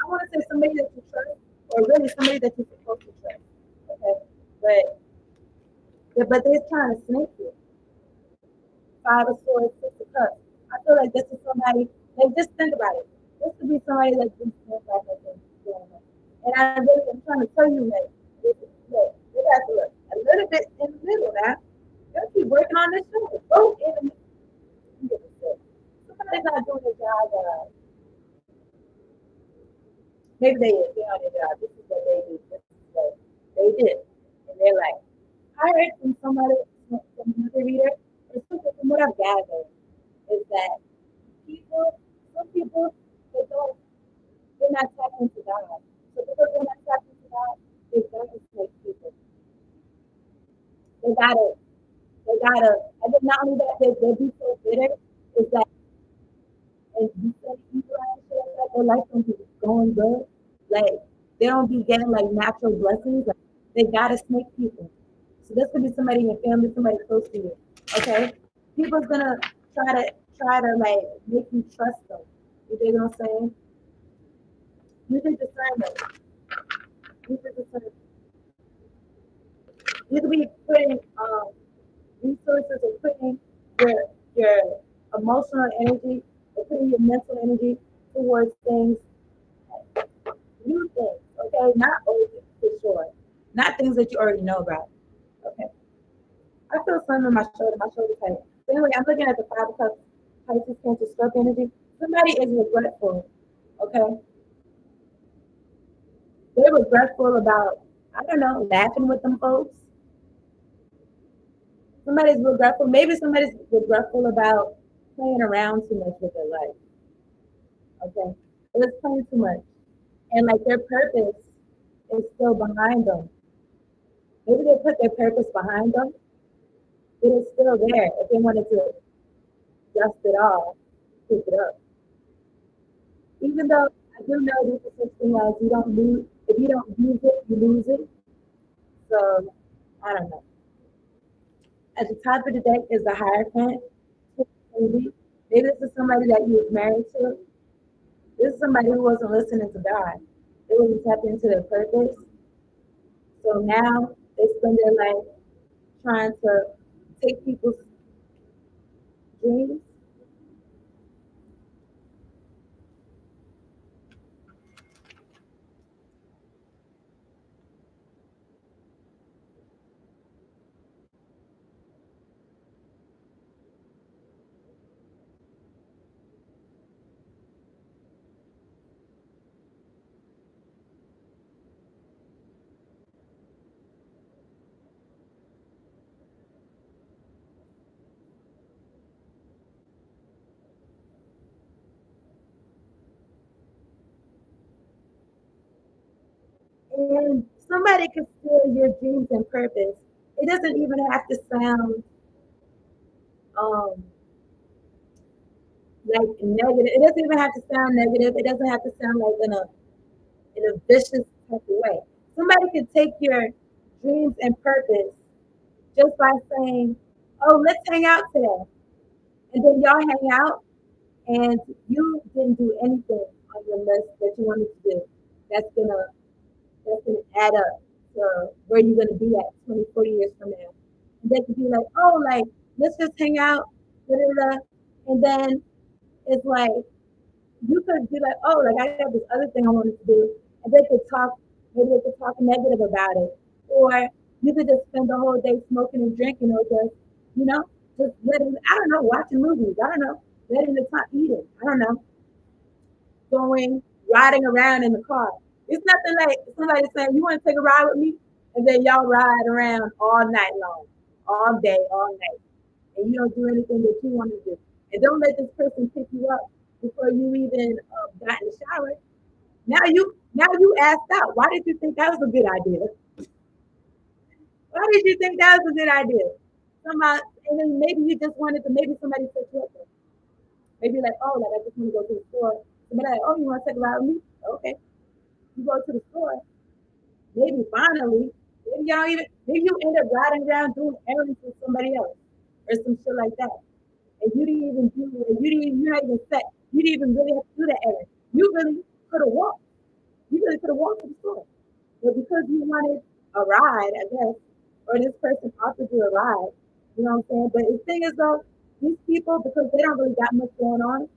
I want to say somebody that you trust, or really somebody that you're supposed to trust. Okay, but but they're trying to snake you. Five of swords, six of cups. I feel like this is somebody. Like just think about it. This could be somebody that's been snaked like that. And I really am trying to tell you, like, look, you have to look a little bit in the middle now. They'll keep working on this show. Go in the middle. Somebody's not doing their job. Maybe they is. They on their job. This is what they do. This is what they did. And they're like, I heard from somebody, from another reader, or something from what I've gathered, is that people, some people, they don't, they're not tapped into God. So because they're not tapped into God, they don't take people. They gotta, they gotta, and then not only that, they be so bitter, is that, and you say evil and shit like that, their life don't be going good. Like, they don't be getting like natural blessings. Like, they gotta snake people. So this could be somebody in your family, somebody close to you. Okay? People's gonna try to like make you trust them. You dig what I'm saying? You can discern them. You can discern. You could be putting resources or putting your emotional energy or putting your mental energy towards things, new things, okay? Not old things for sure. Not things that you already know about. Okay. I feel something in my shoulder tight. So anyway, I'm looking at the five of cups, Pisces, Cancer, Scorpio energy. Somebody is regretful. Okay. They're regretful about, I don't know, laughing with them folks. Somebody's regretful. Maybe somebody's regretful about playing around too much with their life. Okay. They're playing too much. And like their purpose is still behind them. Maybe they put their purpose behind them, but it's still there. If they wanted to dust it off, pick it up. Even though I do know there's a such thing as you don't lose, if you don't use it, you lose it. So I don't know. At the top of the deck is the Hierophant. Maybe this is somebody that you was married to. This is somebody who wasn't listening to God. They wasn't tapped into their purpose. So now they spend their life trying to take people's dreams. And somebody can steal your dreams and purpose. It doesn't even have to sound um, like negative. It doesn't even have to sound negative. It doesn't have to sound like in a vicious type of way. Somebody can take your dreams and purpose just by saying, "Oh, let's hang out today," and then y'all hang out, and you didn't do anything on your list that you wanted to do. That's gonna that's gonna add up to where you're gonna be at 24 years from now. And they could be like, "Oh, like let's just hang out," da, da, da. And then it's like you could be like, oh, like I got this other thing I wanted to do, and they could talk, maybe they could talk negative about it, or you could just spend the whole day smoking and drinking, or just, you know, just letting, I don't know, watching movies, I don't know, letting the time eating, I don't know, going, riding around in the car. It's nothing like somebody saying, you want to take a ride with me? And then y'all ride around all night long, all day, all night and you don't do anything that you want to do. And don't let this person pick you up before you even got in the shower. Now you asked out. Why did you think that was a good idea? Why did you think that was a good idea? Somehow, and then maybe you just wanted to, maybe somebody set you up there. Maybe like, oh, like I just want to go to the store. Somebody like, oh, you want to take a ride with me? Okay. You go to the store. Maybe finally, maybe y'all even, maybe you end up riding around doing errands with somebody else or some shit like that. And you didn't even do it. You're not even set. You didn't even really have to do the errand. You really could have walked. You really could have walked to the store. But because you wanted a ride, I guess, or this person offered you a ride, you know what I'm saying? But the thing is though, these people, because they don't really got much going on,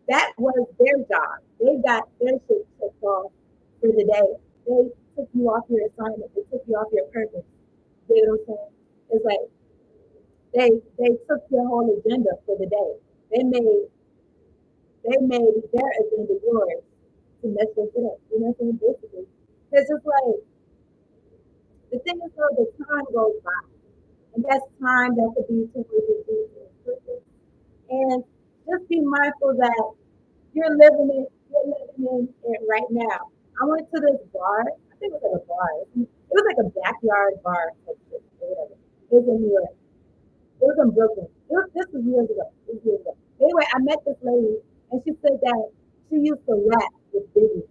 that was their job. They got their shit checked off for the day. They took you off your assignment. They took you off your purpose. You know what I'm saying? It's like they took your whole agenda for the day. They made they made their agenda yours to mess with it up. You know what I'm saying? Basically. Because it's like the thing is though the time goes by. And that's time that could be towards your purpose. And just be mindful that you're living it right now. I went to this bar. I think it was like a bar. It was like a backyard bar or whatever. It was in New York. It was in Brooklyn. This was years ago. It was years ago. Anyway, I met this lady and she said that she used to rap with Biggie.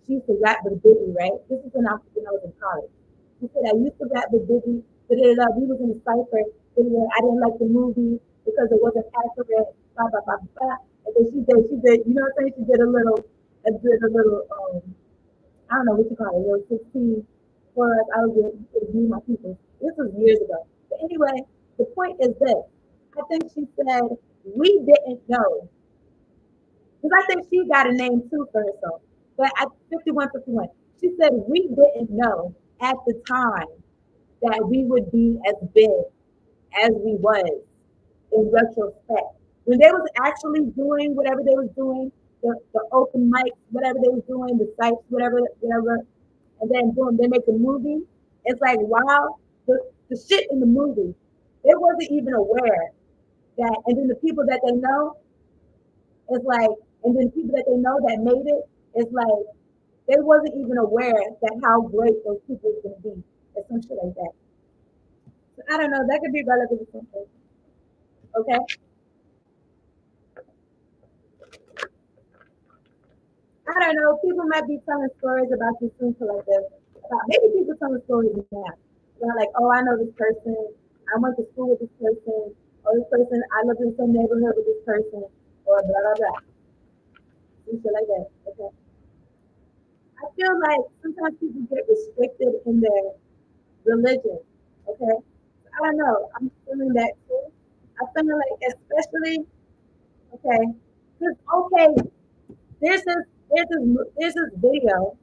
She used to rap with Biggie, right? This is when I was in college. She said I used to rap with Biggie. We was in a cipher. I didn't like the movie because it wasn't accurate. Blah blah blah blah. And then she did. You know what I'm saying? She did a little. I don't know what you call it, a little 16 for us. I was with me, my people. This was years ago. But anyway, the point is this. I think she said we didn't know because I think she got a name too for herself. But at 51, she said we didn't know at the time that we would be as big as we was in retrospect. When they was actually doing whatever they was doing, the open mics, whatever they was doing, the sites, whatever, and then boom, they make a movie. It's like wow, the shit in the movie, they wasn't even aware that, and then the people that they know, it's like, and then people that they know that made it, it's like they wasn't even aware that how great those people was gonna be, or some shit like that. So I don't know. That could be relevant to something. Okay. I don't know. People might be telling stories about you soon to like this. Maybe people telling stories now. They're like, oh, I know this person. I went to school with this person. Or this person, I lived in some neighborhood with this person. Or blah, blah, blah. And shit like that. Okay. I feel like sometimes people get restricted in their religion. Okay. I don't know. I'm feeling that too. I feel like, especially, okay, because, okay, there's this, there's this video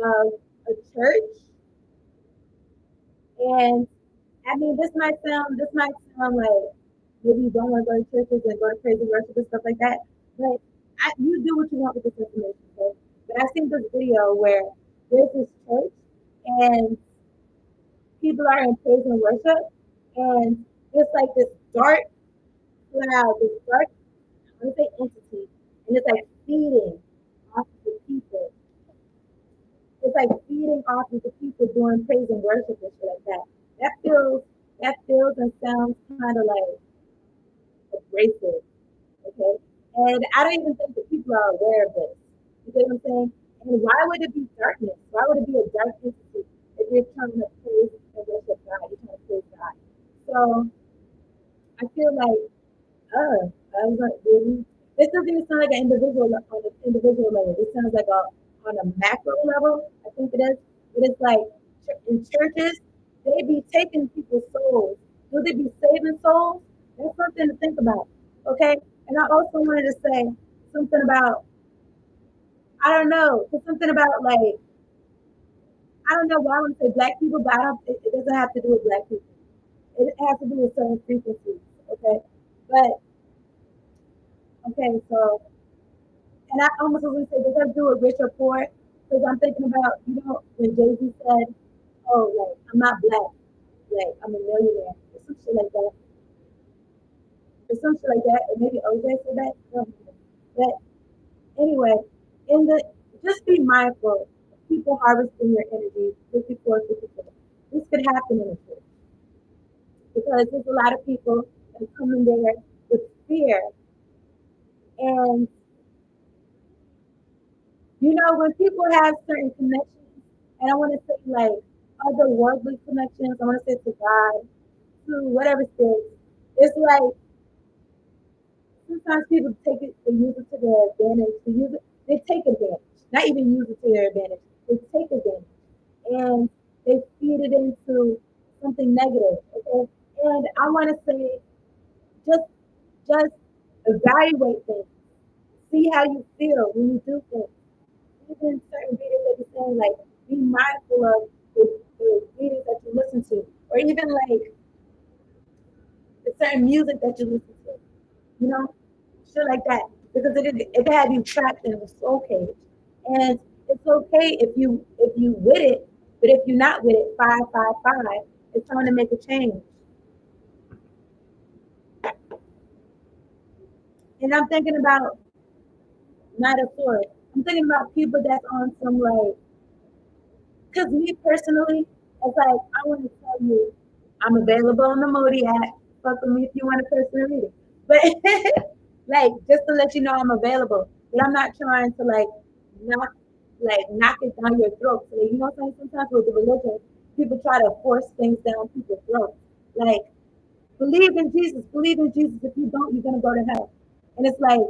of a church. And I mean, this might sound like maybe you don't want to go to churches and go to crazy worship and stuff like that. But you do what you want with this information. Okay? But I seen this video where there's this church and people are in praise and worship, and it's like this dark cloud, this dark, I want to say entity, and it's like feeding off of the people. It's like feeding off of the people doing praise and worship and shit like that. That feels that feels and sounds kind of like abrasive, okay? And I don't even think that people are aware of this. You get what I'm saying? And why would it be darkness? Why would it be a dark entity if you're trying to praise and worship God? You're trying to praise God. So I feel like, I was like, really? This doesn't even sound like an individual on an individual level. It sounds like a on a macro level. I think it is. But it's like in churches, they be taking people's souls. Will they be saving souls? That's something to think about. Okay. And I also wanted to say something about, I don't know, something about like, I don't know why I want to say black people, but it doesn't have to do with black people. It has to do with certain frequencies. Okay. But okay, so, and I almost was going to say, does that do with rich or poor? Because I'm thinking about, when Jay-Z said, oh, like, I'm not black, like, I'm a millionaire, or some shit like that, or maybe OJ said that. I don't know. But anyway, in the just be mindful of people harvesting your energy. 54, 54. Just could happen in a church because there's a lot of people that come in there with fear. And when people have certain connections, and I want to say like other worldly connections, I want to say to God, to whatever spirit, it's like sometimes people take it, they use it to their advantage. They take advantage, not even use it to their advantage. They take advantage, and they feed it into something negative. Okay, and I want to say, just just evaluate things, see how you feel when you do things. Even certain videos that you're saying, like be mindful of the videos that you listen to, or even like the certain music that you listen to. You know, shit like that, because it can have you trapped in a soul cage. And it's okay if you with it, but if you're not with it, 555, it's time to make a change. And I'm thinking about not a sword. I'm thinking about people that's on some like, because me personally, it's like I want to tell you, I'm available on the Modi app. Fuck with me if you want a personal reading. But like just to let you know I'm available. But I'm not trying to knock knock it down your throat. So, what I'm saying? Sometimes with the religion, people try to force things down people's throats. Like, believe in Jesus, believe in Jesus. If you don't, you're gonna go to hell. And it's like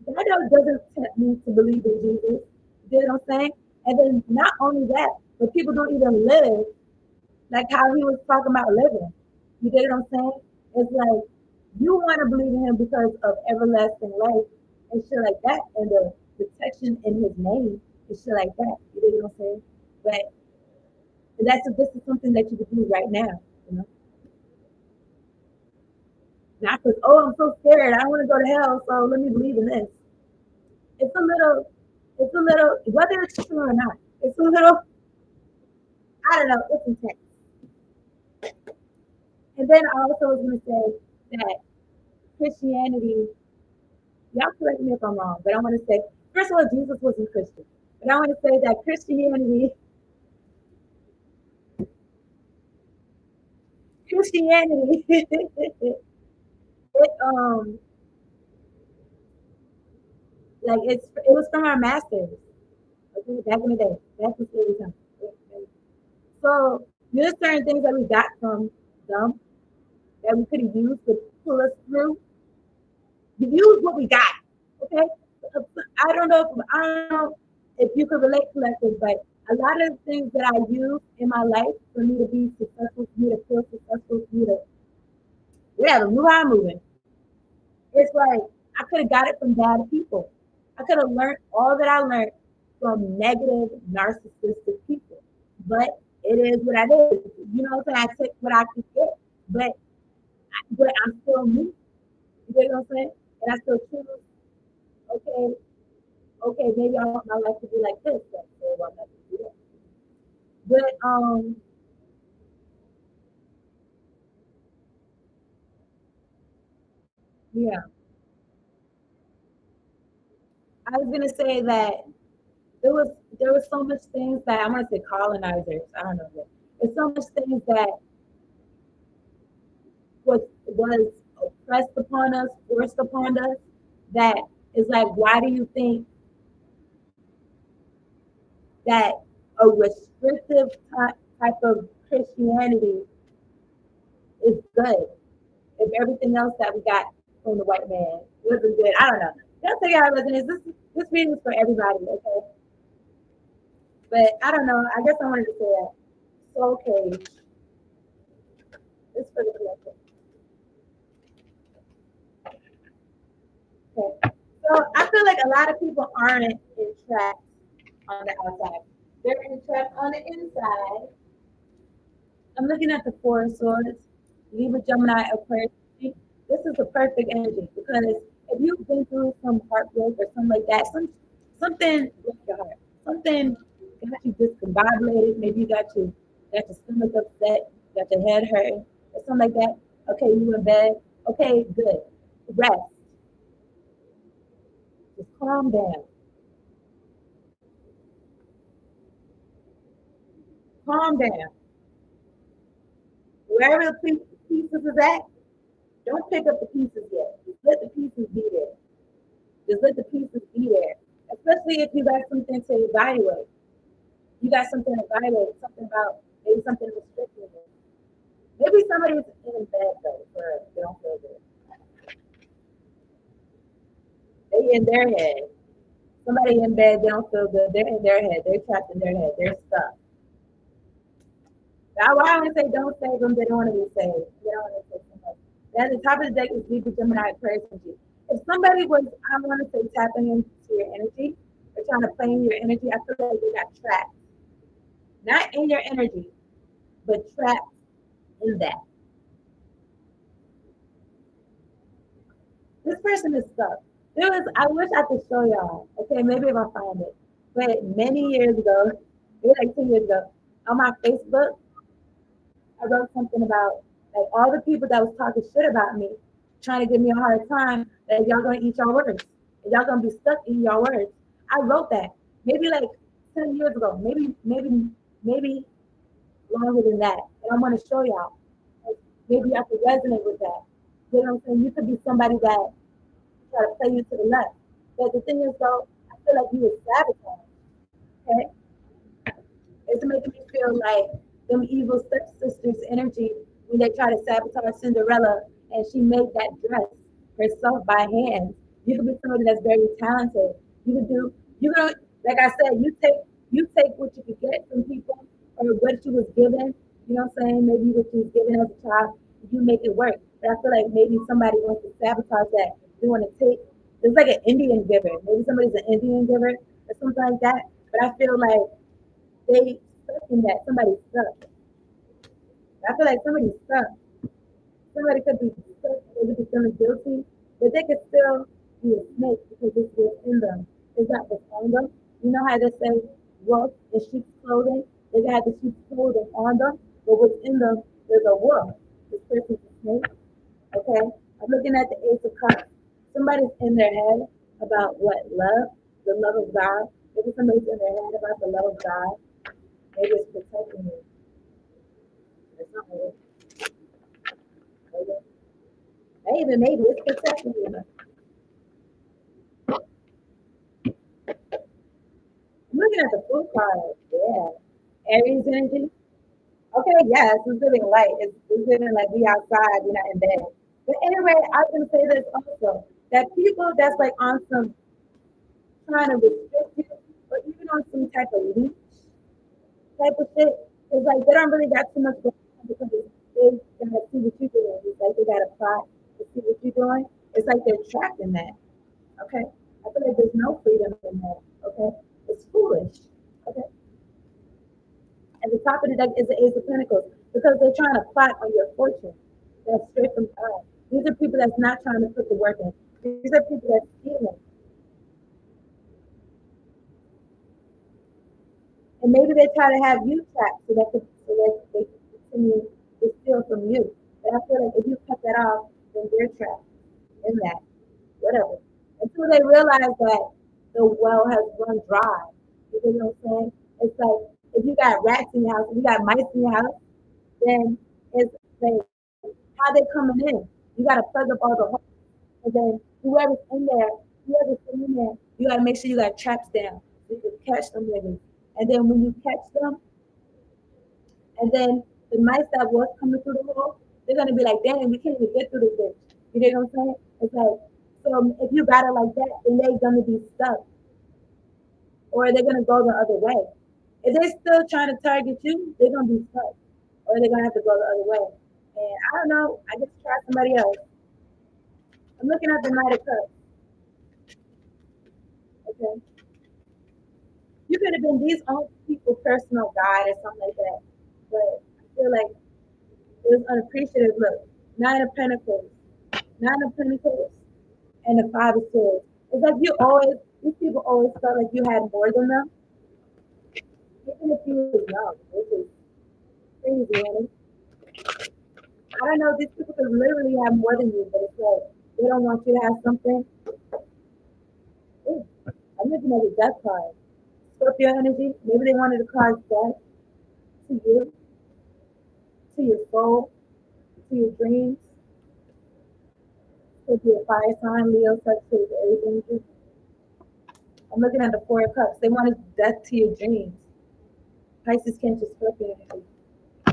that doesn't tempt me to believe in Jesus. You know what I'm saying? And then not only that, but people don't even live like how he was talking about living. You get what I'm saying? It's like you want to believe in him because of everlasting life and shit like that, and the protection in his name and shit like that. You get what I'm saying? But this is something that you can do right now. You know, not because I'm so scared, I want to go to hell, so let me believe in this. It's a little, whether it's true or not. It's a little, I don't know. It's intense. And then I also was going to say that Christianity, y'all correct me if I'm wrong, but I want to say, first of all, Jesus wasn't Christian. But I want to say that Christianity, it it was from our masters, okay, back in the day, back in the time. So there's certain things that we got from them that we could have used to pull us through. We use what we got, okay? I don't know if you could relate, collective, but a lot of the things that I use in my life for me to be successful, for me to feel successful, for me to whatever, move on moving. It's like I could have got it from bad people. I could have learned all that I learned from negative, narcissistic people. But it is what it is. You know what I'm saying? I take what I could get, but I'm still me. You get what I'm saying? And I still choose. Okay, okay, maybe I want my life to be like this, but I want that to be that. But yeah, I was gonna say that there was there was so much things that I want to say colonizers. I don't know. There's so much things that was oppressed upon us, forced upon us. That is like, why do you think that a restrictive type of Christianity is good if everything else that we got from the white man wasn't good? I don't know. That's how y'all listening. This reading is for everybody, okay? But I don't know. I guess I wanted to say that. So okay, it's for the collective. Okay. So I feel like a lot of people aren't entrapped on the outside. They're entrapped on the inside. I'm looking at the Four of Swords, Libra, Gemini, Aquarius. This is the perfect energy because if you've been through some heartbreak or something like that, something with your heart, something got you discombobulated. Maybe you got your stomach upset, got your head hurting, or something like that. Okay, you in bed. Okay, good. Rest. Just calm down. calm down. Wherever the pieces is at, don't pick up the pieces yet. Just let the pieces be there. Just let the pieces be there. Especially if you got something to evaluate. You got something to evaluate, something about maybe something restricting you. Maybe somebody's in bed though, for they don't feel good. They in their head. Somebody in bed, they don't feel good. They're in their head. They're trapped in their head. They're stuck. Now, why I want to say don't save them, they don't want to be saved. They don't want to save somebody. At the top of the deck is Libra, Gemini, Aquarius energy. If somebody was, I want to say, tapping into your energy or trying to play in your energy, I feel like they got trapped. Not in your energy, but trapped in that. This person is stuck. I wish I could show y'all. Okay, maybe if I find it. But many years ago, maybe like 2 years ago, on my Facebook, I wrote something about like all the people that was talking shit about me, trying to give me a hard time, that y'all gonna eat your words. And y'all gonna be stuck eating your words. I wrote that maybe like 10 years ago, maybe longer than that. And I want to show y'all. Like, maybe y'all could resonate with that. You know what I'm saying? You could be somebody that try to play you to the left. But the thing is though, I feel like you was sabotaged. Okay? It's making me feel like them evil stepsisters energy when they try to sabotage Cinderella and she made that dress herself by hand. You could be somebody that's very talented. You could do you could like I said, you take what you could get from people or what you was given, you know what I'm saying? Maybe what you was given as a child, you make it work. But I feel like maybe somebody wants to sabotage that. They want to take it's like an Indian giver. Maybe somebody's an Indian giver or something like that. But I feel like they stuck in that. Somebody's stuck. I feel like somebody's stuck. Somebody could be stuck, they could be feeling guilty, but they could still be a snake because it's within them. It's not what's on them. You know how they say wolf in sheep's clothing? They got the sheep's clothing on them, but within them there's a wolf. This person's a snake. Okay? I'm looking at the Ace of Cups. Somebody's in their head about what? Love, the love of God. Maybe somebody's in their head about the love of God. Maybe it's protecting you. It's not maybe. Maybe it's protecting you. I'm looking at the full card. Yeah. Aries energy. Okay, yes, it's giving light. It's giving like we outside, we're not in bed. But anyway, I can say this also that people that's like on some trying to restrict you, or even on some type of leech type of shit, it's like they don't really got too much going on because they gotta see what you're doing. It's like they got a plot to see what you're doing. It's like they're trapped in that. Okay? I feel like there's no freedom in that. Okay? It's foolish. Okay? At the top of the deck is the Ace of Pentacles because they're trying to plot on your fortune. That's straight from God. These are people that's not trying to put the work in. These are people that's stealing. And maybe they try to have you trapped so that they continue to steal from you. But I feel like if you cut that off, then they're trapped in that. Whatever. Until they realize that the well has run dry. You know what I'm saying? It's like if you got rats in your house, if you got mice in your house, then it's like how they coming in. You gotta plug up all the holes. And then whoever's in there, you gotta make sure you got traps down so you can catch them niggas. And then when you catch them, and then the mice that was coming through the hole, they're gonna be like, damn, we can't even get through this bitch. You know what I'm saying? It's like, so if you got it like that, then they're gonna be stuck. Or they're gonna go the other way. If they're still trying to target you, they're gonna be stuck. Or they're gonna have to go the other way. And I don't know, I just try somebody else. I'm looking at the Knight of Cups. Okay. You could have been these own people personal guide or something like that. But I feel like it was unappreciative. Look, Nine of Pentacles. Nine of Pentacles and the Five of Swords. It's like these people always felt like you had more than them. Even if you were young, which is crazy, man. I don't know, these people could literally have more than you, but it's like they don't want you to have something. Ooh, I'm looking at the death card. Scorpio energy. Maybe they wanted to cause death to you, to your soul, to your dreams. Could be a fire sign, Leo, Sagittarius, Aries energy. I'm looking at the Four of Cups. They want death to your dreams. Pisces, Cancer, Scorpio energy.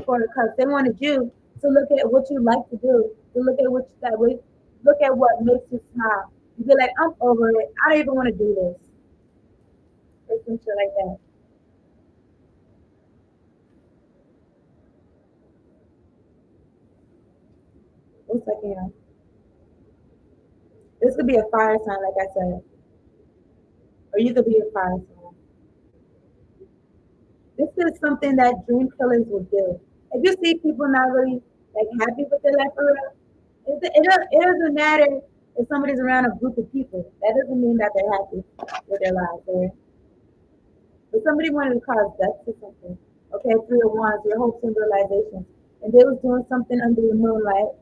Four of Cups. They wanted you to look at what you like to do, to look at what that way, look at what makes you smile. You be like, I'm over it. I don't even want to do this. Or some shit like that. One second, y'all. This could be a fire sign, like I said, or you could be a fire sign. This is something that dream killers will do. If you see people not really like happy with their life, for real, it doesn't matter if somebody's around a group of people. That doesn't mean that they're happy with their lives. Right? But somebody wanted to cause death to something. Okay, Three of Wands, your hopes and realizations, and they was doing something under the moonlight.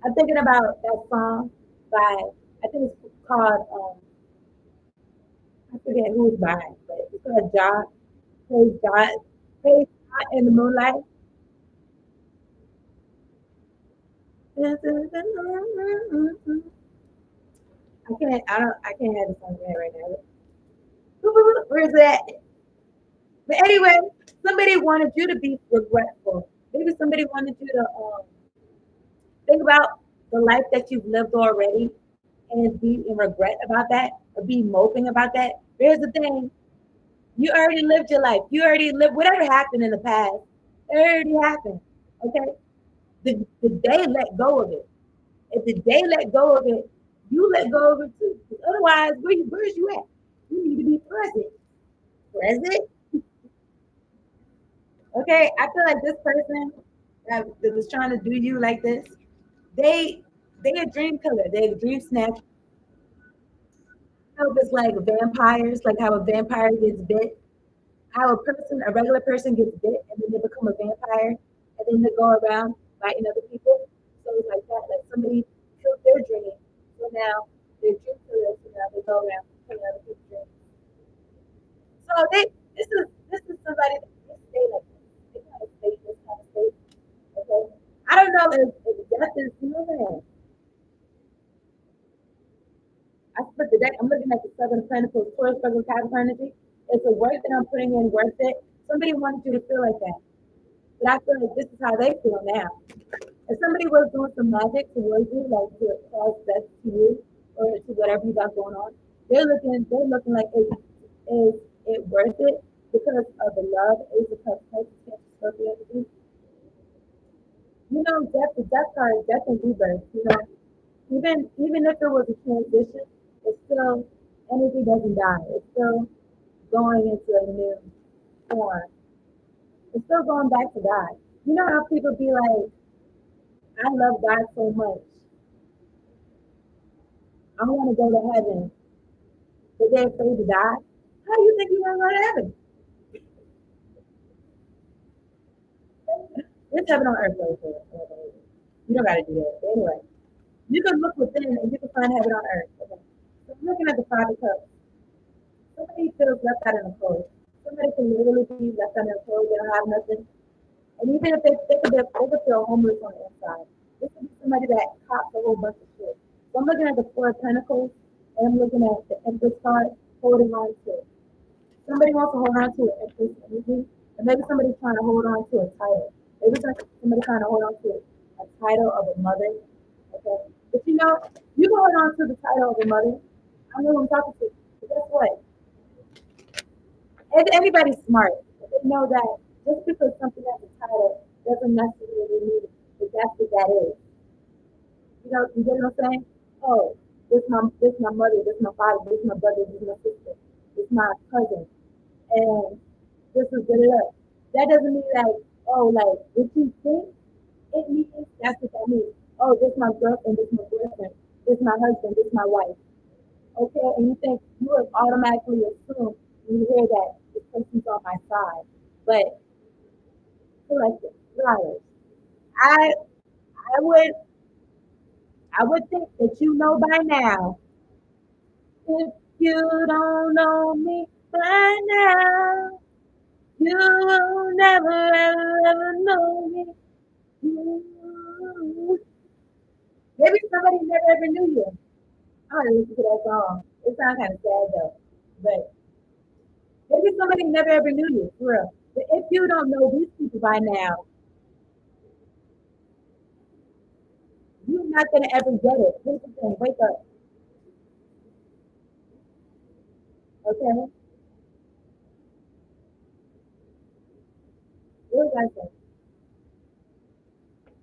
I'm thinking about that song by, I think it's called, I forget who it's by, but it's called John. Praise God. Praise God in the moonlight. I can't have this on my head right now. Where's that? But anyway, somebody wanted you to be regretful. Maybe somebody wanted you to think about the life that you've lived already and be in regret about that or be moping about that. Here's the thing. You already lived your life. You already lived whatever happened in the past. It already happened. Okay? The day let go of it. If the day let go of it, you let go of it too. Because otherwise, where's you at? You need to be present. Present? Okay, I feel like this person that was trying to do you like this, they they a dream killer. They a dream snatcher. Know if it's like vampires, like how a vampire gets bit, how a regular person gets bit and then they become a vampire and then they go around biting other people. So it's like that, like somebody killed their dream. So now they're dream killers, so now they go around killing other people's dreams. So this is somebody that they stay like this. They kind of stay this kind of state. Okay. I don't know if death is human. I put the deck, I'm looking at the Seven of Pentacles, Taurus, Virgo, Capricorn energy. Is the work that I'm putting in worth it? Somebody wanted you to feel like that. But I feel like this is how they feel now. If somebody was doing some magic towards you, like to cause death to you or to whatever you got going on, they're looking like is it worth it because of the love, is because Scorpio energy. You know, death card, death and rebirth, you know. Even if there was a transition, it's still energy doesn't die. It's still going into a new form. It's still going back to God. You know how people be like, I love God so much. I want to go to heaven, but they're afraid to die. How do you think you're going to go to heaven? There's heaven on earth. You don't got to do that. But anyway, you can look within and you can find heaven on earth. Okay. So I'm looking at the Five of Cups. Somebody feels left out in the cold. Somebody can literally be left out in the cold. They don't have nothing. And even if they could feel homeless on the inside. This could be somebody that cops a whole bunch of shit. So I'm looking at the Four of Pentacles and I'm looking at the Empress card holding on to it. Somebody wants to hold on to an Empress energy, and maybe somebody's trying to hold on to a title. Maybe somebody trying to hold on to a title of a mother. Okay. But you can hold on to the title of a mother. I know who I'm talking to. But guess what? If anybody's smart, they know that just because something has a title doesn't necessarily mean that that's what that is. You get what I'm saying? Oh, this my mother, this my father, this my brother, this my sister, this my cousin, and this is good. That doesn't mean like, oh, like what you think it means. That's what that means. Oh, this my girlfriend, this my boyfriend, this my husband, this my wife. Okay, and you think you would automatically assume when you hear that this person's on my side, but collective liars. I I would I would think that you know by now. If you don't know me by now, You will never ever, ever know me. You. Maybe somebody never ever knew you. I'm gonna listen to that song. It sounds kind of sad though, but maybe somebody never ever knew you, for real. But if you don't know these people by now, you're not gonna ever get it. Here's the thing, wake up, okay? What was I saying?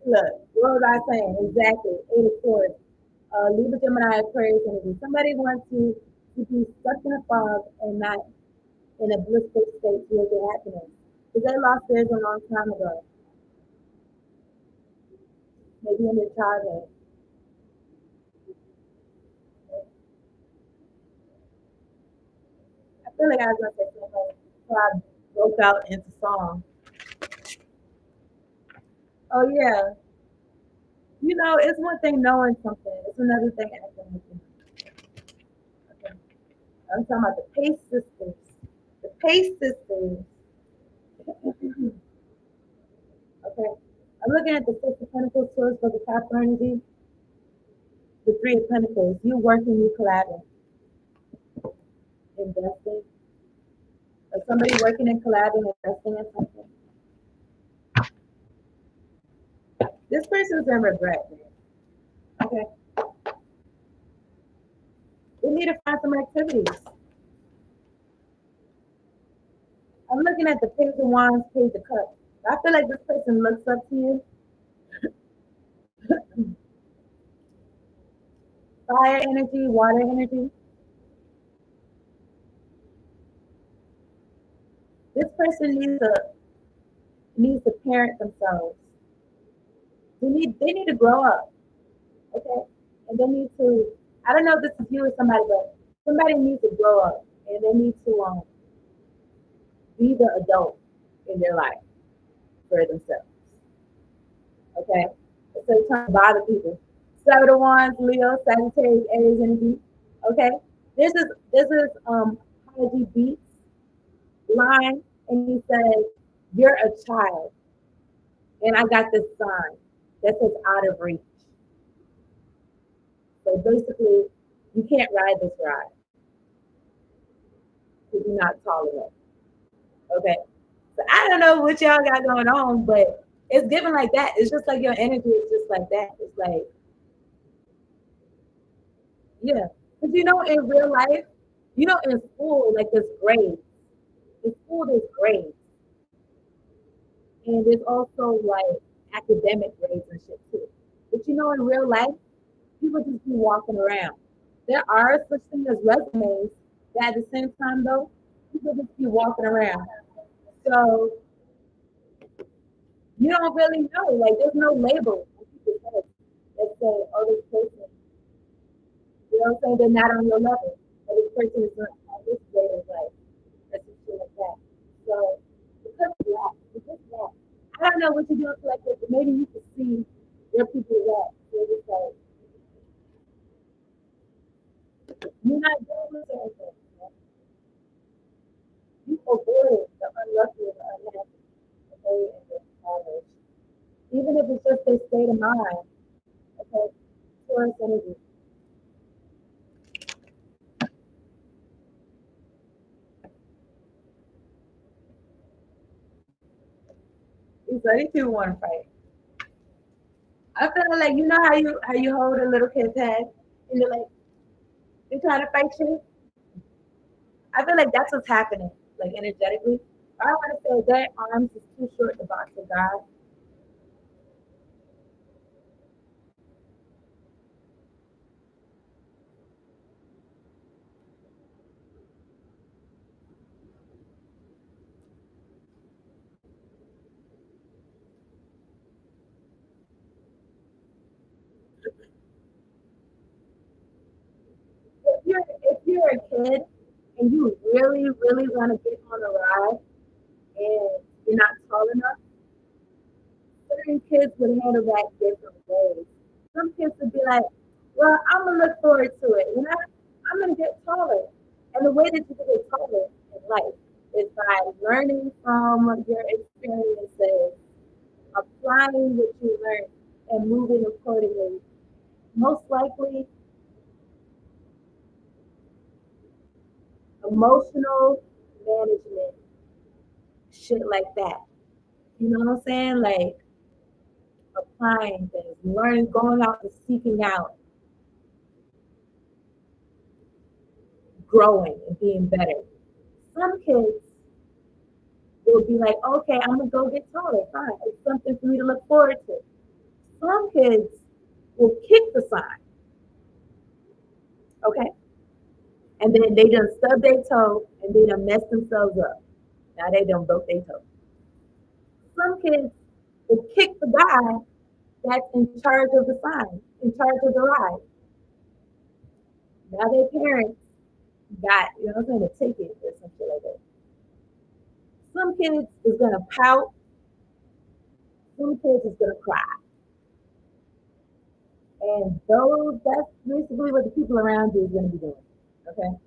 Look, what was I saying? Exactly. Eight of Swords. Libra, Gemini, Aquarius energy. Somebody wants you to be stuck in a fog and not in a blissful state towards their happiness. Because they lost theirs a long time ago, maybe in their childhood. I feel like I was going to say something, so I broke out into song. Oh, yeah. You know, it's one thing knowing something, it's another thing acting like it. Okay. I'm talking about the Pace Sisters. The Pace Sisters. Okay. I'm looking at the Six of Pentacles source for the top energy, the Three of Pentacles. You working, you collabing, investing. Or somebody working and collabing, investing in something. This person's in regret, man. Okay. We need to find some activities. I'm looking at the Page of Wands, Page of Cups. I feel like this person looks up to you. Fire energy, water energy. This person needs to parent themselves. They need to grow up, okay? And they need to. I don't know if this is you or somebody, but somebody needs to grow up and they need to be the adult in their life for themselves, okay? So it's trying to bother people. Seven of Wands, Leo, Sagittarius, Aries energy, okay? This is Prodigy Beats line, and he says, "You're a child," and I got this sign that says "out of reach." So basically, you can't ride this ride because you're not tall enough. Okay. So I don't know what y'all got going on, but it's given like that. It's just like your energy is just like that. It's like, yeah. Because in real life, in school, like there's grades. In school, there's grades. And there's also like academic grades and shit too. But in real life, people just be walking around. There are such things as resumes, but at the same time though, people just be walking around. So you don't really know. Like there's no label on people's heads that say, oh, this person, they're not on your level. Or this person is not on this grade of life. That's just shit like that. So because of that, because of that, I don't know what you're doing like this, but maybe you can see where people are at. They're just like, you're not doing this anything. You avoid the unlucky and the unhappy. Okay, and the college. Even if it's just their state of mind, okay, Taurus energy. These other two want to fight. I feel like how you hold a little kid's head and they're trying to fight you. I feel like that's what's happening, like energetically. I want to say their arms is too short to box a guy. If you're a kid and you really really want to get on a ride and you're not tall enough, certain kids would handle that different ways. Some kids would be like, "Well, I'm gonna look forward to it. I'm gonna get taller." And the way that you can get taller in life is by learning from your experiences, applying what you learned, and moving accordingly. Most likely, emotional management, shit like that. You know what I'm saying? Like applying things, learning, going out and seeking out, growing and being better. Some kids will be like, okay, I'm gonna go get taller. Fine. It's something for me to look forward to. Some kids will kick the sign, okay? And then they done stub their toe and they done mess themselves up. Now they done broke their toe. Some kids will kick the guy that's in charge of the sign, in charge of the ride. Now their parents got, you know what I'm saying, a ticket or something like that. Some kids is gonna pout, some kids is gonna cry. And that's basically what the people around you is gonna be doing. Okay.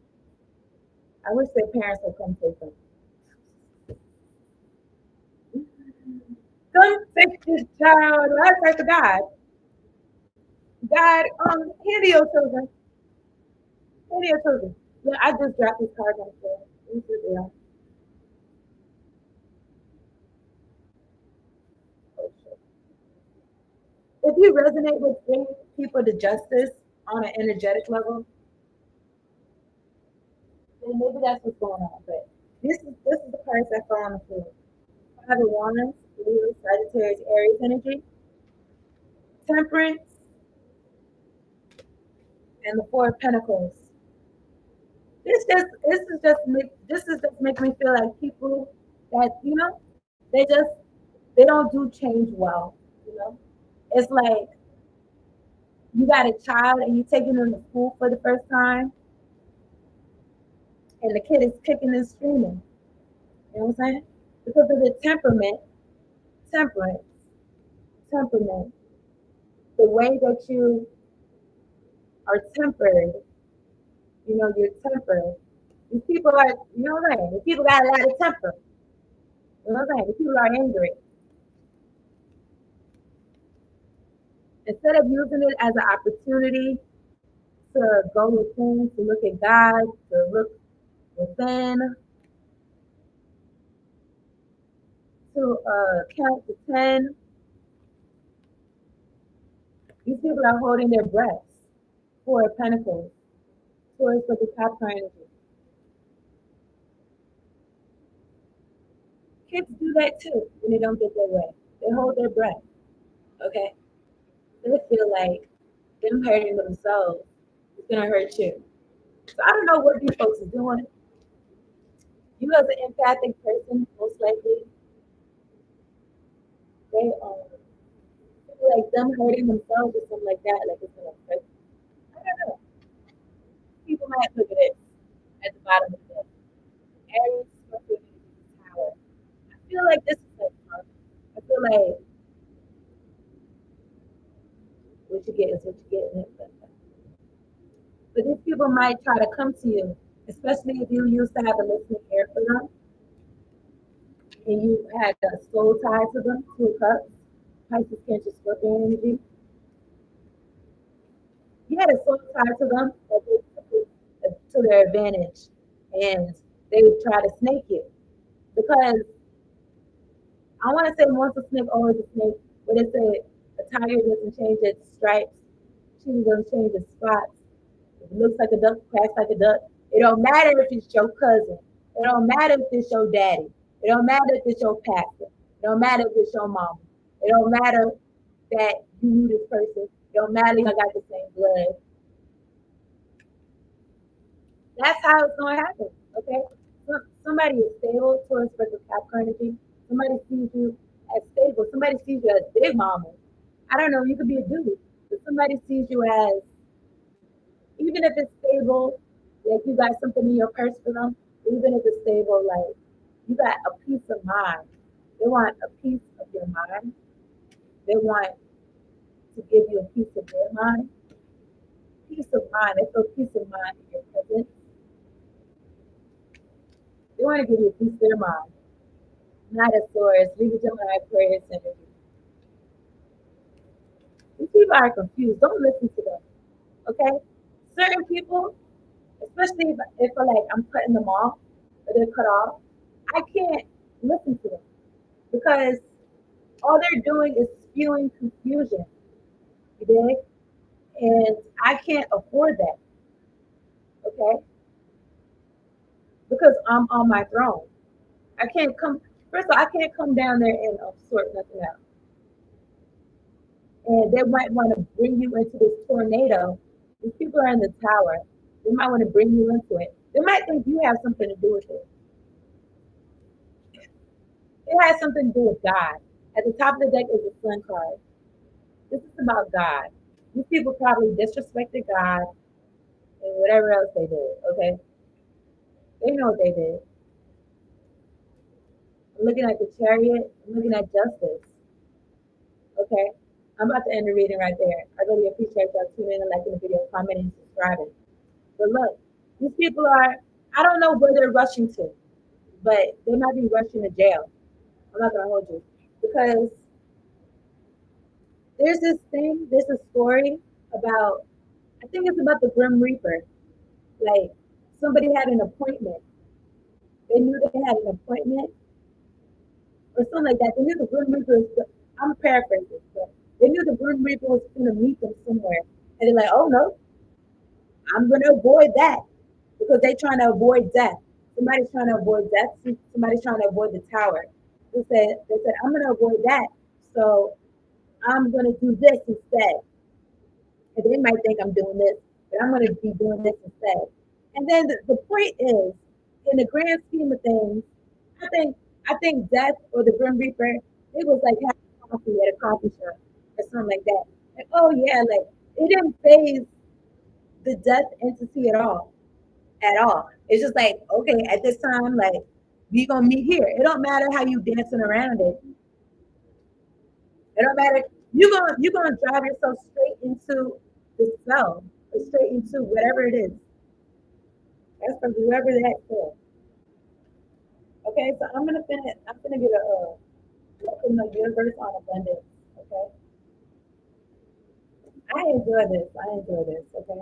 I wish their parents would come take them. Don't take this child. I pray to God. God, handle your children. Handle your children. Yeah, I just dropped this card on the floor. This is real. If you resonate with bringing people to justice on an energetic level, then maybe that's what's going on. But this is the cards that fall on the floor. Five of Wands, Leo, Sagittarius, Aries energy, Temperance, and the Four of Pentacles. This is just making me feel like people that they just they don't do change well. You know, it's like you got a child and you taking them to school for the first time, and the kid is kicking and screaming. You know what I'm saying? Because of the temperance, temperament, the way that you are tempered. You know, you're tempered. These people are, you know what I'm saying? The people got a lot of temper. You know what I'm saying? The people are angry. Instead of using it as an opportunity to go within, to look at God, to look within, to count to 10, these people are holding their breaths. Four of Pentacles, Taurus with the Capricorn energy. Kids do that too when they don't get their way. They hold their breath. Okay? They feel like them hurting themselves is gonna hurt you. So I don't know what you folks are doing. You as an empathic person, most likely, they feel like them hurting themselves or something like that, like it's gonna affect. I don't know. People might look at it at the bottom of the deck. Aries, Scorpio, Tower. I feel like this is like fun. I feel like what you get is what you get. But these people might try to come to you, especially if you used to have a listening ear for them and you had a soul tie to them, to a cup, Pisces, Cancer, Scorpio energy. You had a soul tie to them, but they took it to their advantage and they would try to snake you. Because I want to say once a snake, always a snake, but it's a tiger doesn't change its stripes, she doesn't change its spots. If it looks like a duck, quacks like a duck. It don't matter if it's your cousin. It don't matter if it's your daddy. It don't matter if it's your pastor. It don't matter if it's your mom. It don't matter that you knew this person. It don't matter if I got the same blood. That's how it's gonna happen. Okay? Somebody is stable towards special Capricorn energy. Somebody sees you as stable. Somebody sees you as big mama. I don't know, you could be a dude, but somebody sees you as, even if it's stable, like you got something in your purse for them, even if it's stable, like you got a peace of mind. They want a piece of your mind. They want to give you a piece of their mind. Peace of mind. They feel peace of mind in your presence. They want to give you a piece of their mind, not a source. Libra, Gemini, Aquarius energy. These people are confused. Don't listen to them. Okay? Certain people, especially if like I'm cutting them off or they're cut off, I can't listen to them because all they're doing is spewing confusion. You dig? And I can't afford that. Okay? Because I'm on my throne. I can't come. First of all, I can't come down there and sort nothing out. And they might want to bring you into this tornado. These people are in the tower. They might want to bring you into it. They might think you have something to do with it. It has something to do with God. At the top of the deck is the Sun card. This is about God. These people probably disrespected God and whatever else they did. Okay, they know what they did. I'm looking at the Chariot. I'm looking at Justice. Okay, I'm about to end the reading right there. I really appreciate y'all tuning in and liking the video, commenting, and subscribing. But look, these people are. I don't know where they're rushing to, but they might be rushing to jail. I'm not gonna hold you because there's a story about, I think it's about the Grim Reaper. Like somebody had an appointment. They knew they had an appointment or something like that. They knew the Grim Reaper was, I'm paraphrasing, but they knew the Grim Reaper was going to meet them somewhere. And they're like, oh no, I'm going to avoid that because they're trying to avoid death. Somebody's trying to avoid death. Somebody's trying to avoid the tower. They said, I'm going to avoid that. So I'm going to do this instead. And they might think I'm doing this, but I'm going to be doing this instead. And then the point is, in the grand scheme of things, I think I think Death or the Grim Reaper, it was like having coffee at a coffee shop or something like that. Like, oh yeah, like it didn't phase the death entity at all. It's just like, okay, at this time, like we gonna meet here. It don't matter how you dancing around it. It don't matter. You gonna drive yourself straight into the cell, or straight into whatever it is. That's for whoever that's for. Okay, so I'm gonna finish. I'm gonna get a from the universe on abundance. Okay, I enjoy this. I enjoy this. Okay,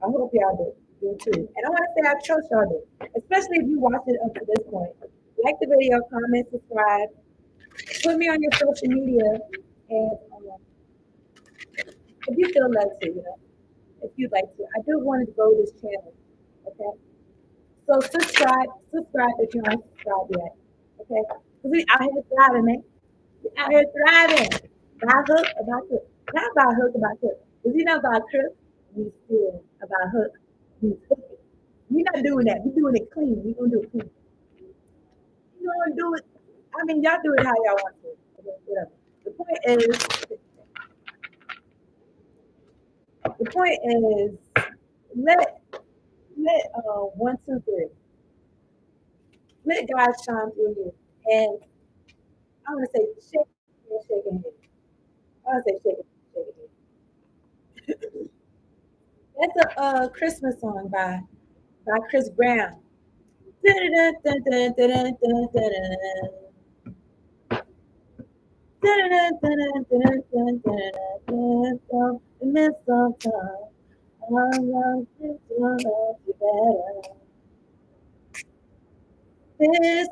I hope y'all do too. And I want to say I trust y'all do, especially if you watch it up to this point. Like the video, comment, subscribe, put me on your social media, and if you feel led to, if you'd like to, I do want to grow this channel. Okay, so subscribe if you aren't subscribed yet. Okay, because we out here thriving, man. We out here thriving. By hook, about hook. Not by hook, about hook. Because you know about crook, we still about hook. We hooking. We're not doing that. We're doing it clean. We're gonna do it clean. We're gonna do it. I mean, y'all do it how y'all want to. Okay, whatever. The point is, the point is, let one, two, three. Let God shine through you. And I want to say, shake a hand. I want to say, shake a hand. That's a Christmas song by Chris Brown. This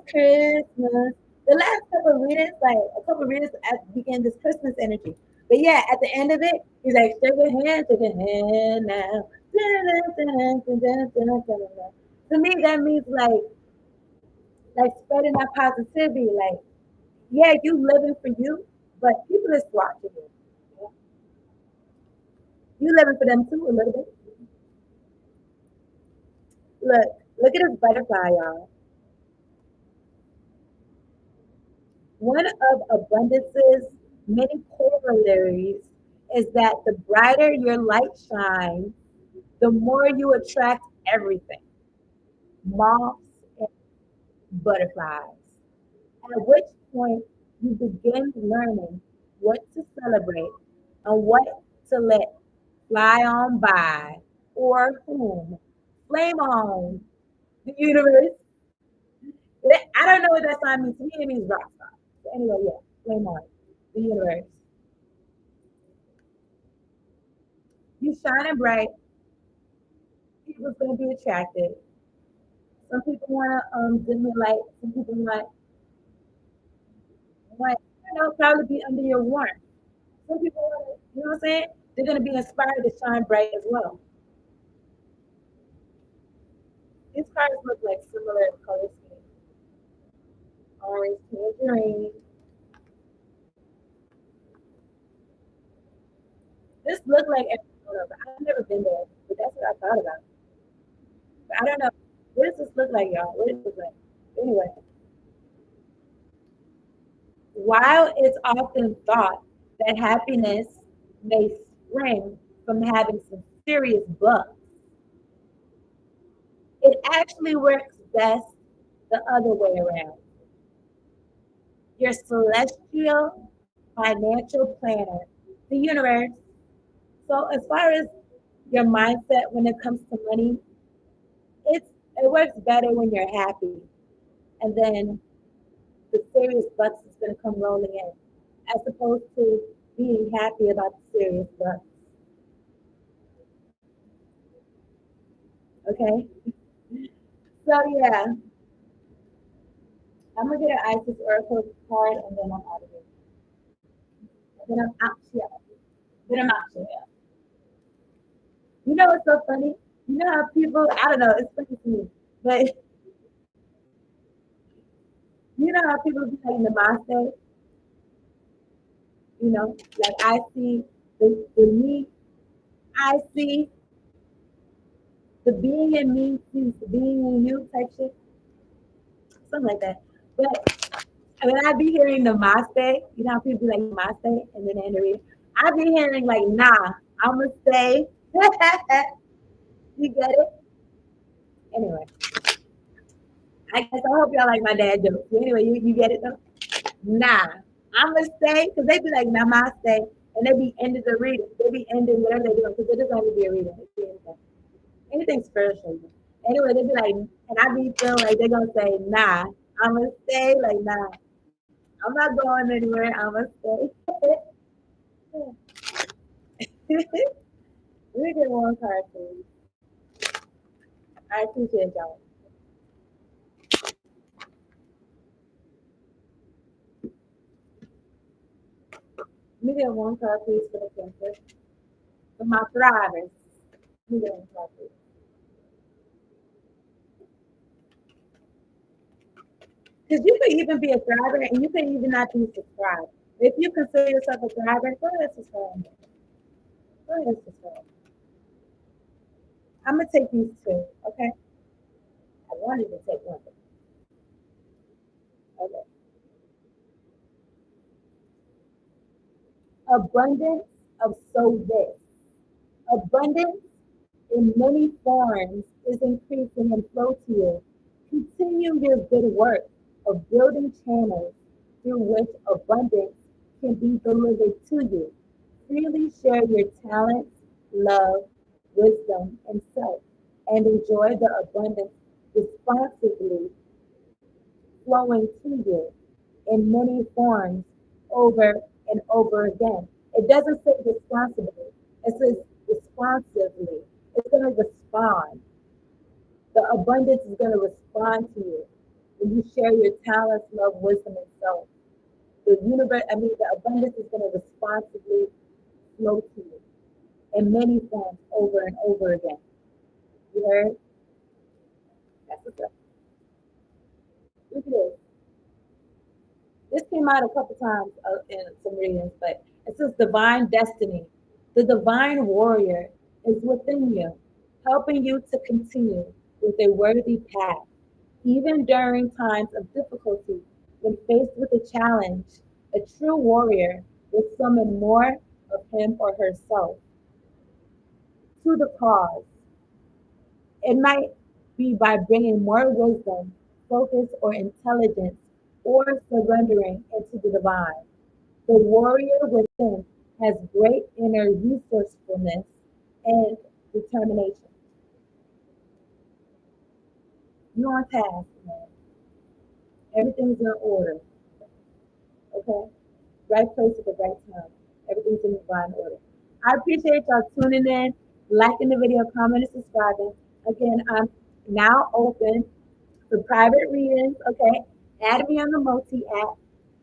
Christmas. The last couple of readings, like a couple of readings began this Christmas energy. But yeah, at the end of it, he's like, shake a hand now. To me, that means like spreading that positivity. Like, yeah, you living for you, but people is watching you. You living for them too a little bit. Look, look at this butterfly, y'all. One of abundance's many corollaries is that the brighter your light shines, the more you attract everything, moths and butterflies. At which point you begin learning what to celebrate and what to let fly on by or whom. Flame on. The universe. I don't know what that sign means. To me, it means rock star. So anyway, yeah, flame on. The universe. You shining bright. People's gonna be attracted. Some people wanna dim your light. Some people want probably be under your warmth. Some people want you know what I'm saying? They're gonna be inspired to shine bright as well. These cards look like similar color schemes. Orange, tangerine. This looked like Arizona, but I've never been there. But that's what I thought about. But I don't know. What does this look like, y'all? What does it look like? Anyway, while it's often thought that happiness may spring from having some serious bugs, it actually works best the other way around. Your celestial financial planner, the universe. So as far as your mindset when it comes to money, it works better when you're happy, and then the serious bucks is going to come rolling in, as opposed to being happy about the serious bucks. Okay, so yeah, I'm gonna get an Isis Oracle card, and then I'm out of here. Then I'm out here. Then I'm out here. You know what's so funny? You know how people, I don't know, it's funny to me, but you know how people be saying namaste? Like I see the me, I see the being in me sees the being in you type shit, something like that. But when I be hearing namaste, you know how people be like namaste and then they end the reading, I be hearing like nah, I'ma stay. You get it? Anyway, I guess I hope y'all like my dad jokes. Anyway, you get it though? Nah, I'ma stay because they be like namaste and they be ending the reading. They be ending whatever they're doing because it doesn't have to be a reading. It can be anything spiritual. Anyway, they be like, and I be feeling like they're gonna say, nah, I'ma stay, like nah, I'm not going anywhere, I'ma stay. We get one card, please. I appreciate y'all. We get one card, please, for the cancer. For my thrivers. We get one card, please. Because you could even be a thriver and you could even not be subscribed. If you consider yourself a thriver, go ahead subscribe. Go ahead subscribe. I'm gonna take these two, okay? I wanted to take one. Okay. Abundance of so this. Abundance in many forms is increasing and flow to you. Continue your good work of building channels through which abundance can be delivered to you. Freely share your talents, love, wisdom, and self, and enjoy the abundance responsibly flowing to you in many forms over and over again. It doesn't say responsibly, it says responsively. It's going to respond. The abundance is going to respond to you when you share your talents, love, wisdom, and self. The abundance is going to responsibly flow to you in many forms over and over again. You heard? That's what's up. Look at this. This came out a couple times in some readings, but it says divine destiny. The divine warrior is within you, helping you to continue with a worthy path. Even during times of difficulty, when faced with a challenge, a true warrior will summon more of him or herself to the cause. It might be by bringing more wisdom, focus, or intelligence, or surrendering into the divine. The warrior within has great inner resourcefulness and determination. You're on task, man. Everything's in order. Okay? Right place at the right time. Everything's in divine order. I appreciate y'all tuning in, liking the video, commenting, subscribing. Again, I'm now open for private readings. Okay? Add me on the Multi app.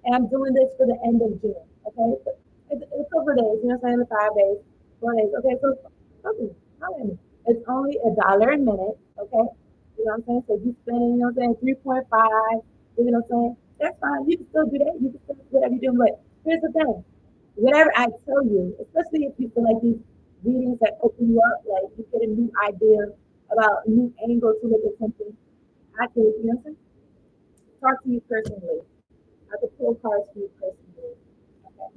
And I'm doing this for the end of June. Okay? So it's a couple of days, you know what I'm saying? 5 days, 4 days. Okay, so okay, holla at me. It's only $1 a minute, okay? You know what I'm saying? So you spending, you know what I'm saying, 3.5, you know what I'm saying? That's fine. You can still do that. You can still do whatever you're doing. But here's the thing. Whatever I tell you, especially if you feel like these readings that open you up, like you get a new idea about a new angle to look at something, I could, you know what I'm saying? Talk to you personally. I could pull cards for you personally. Okay.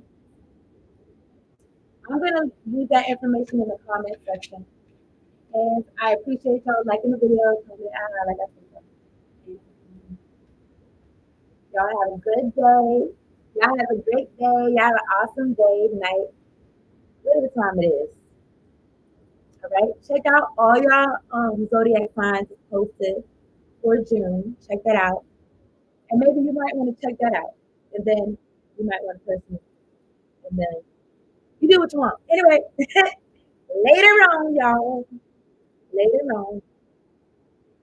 I'm gonna leave that information in the comment section. And I appreciate y'all liking the video, comment, like I said. Y'all have a good day. Y'all have a great day. Y'all have an awesome day, night, whatever time it is. All right. Check out all y'all zodiac signs posted for June. Check that out. And maybe you might want to check that out. And then you might want to person. And then you do what you want. Anyway, later on, y'all. Later on.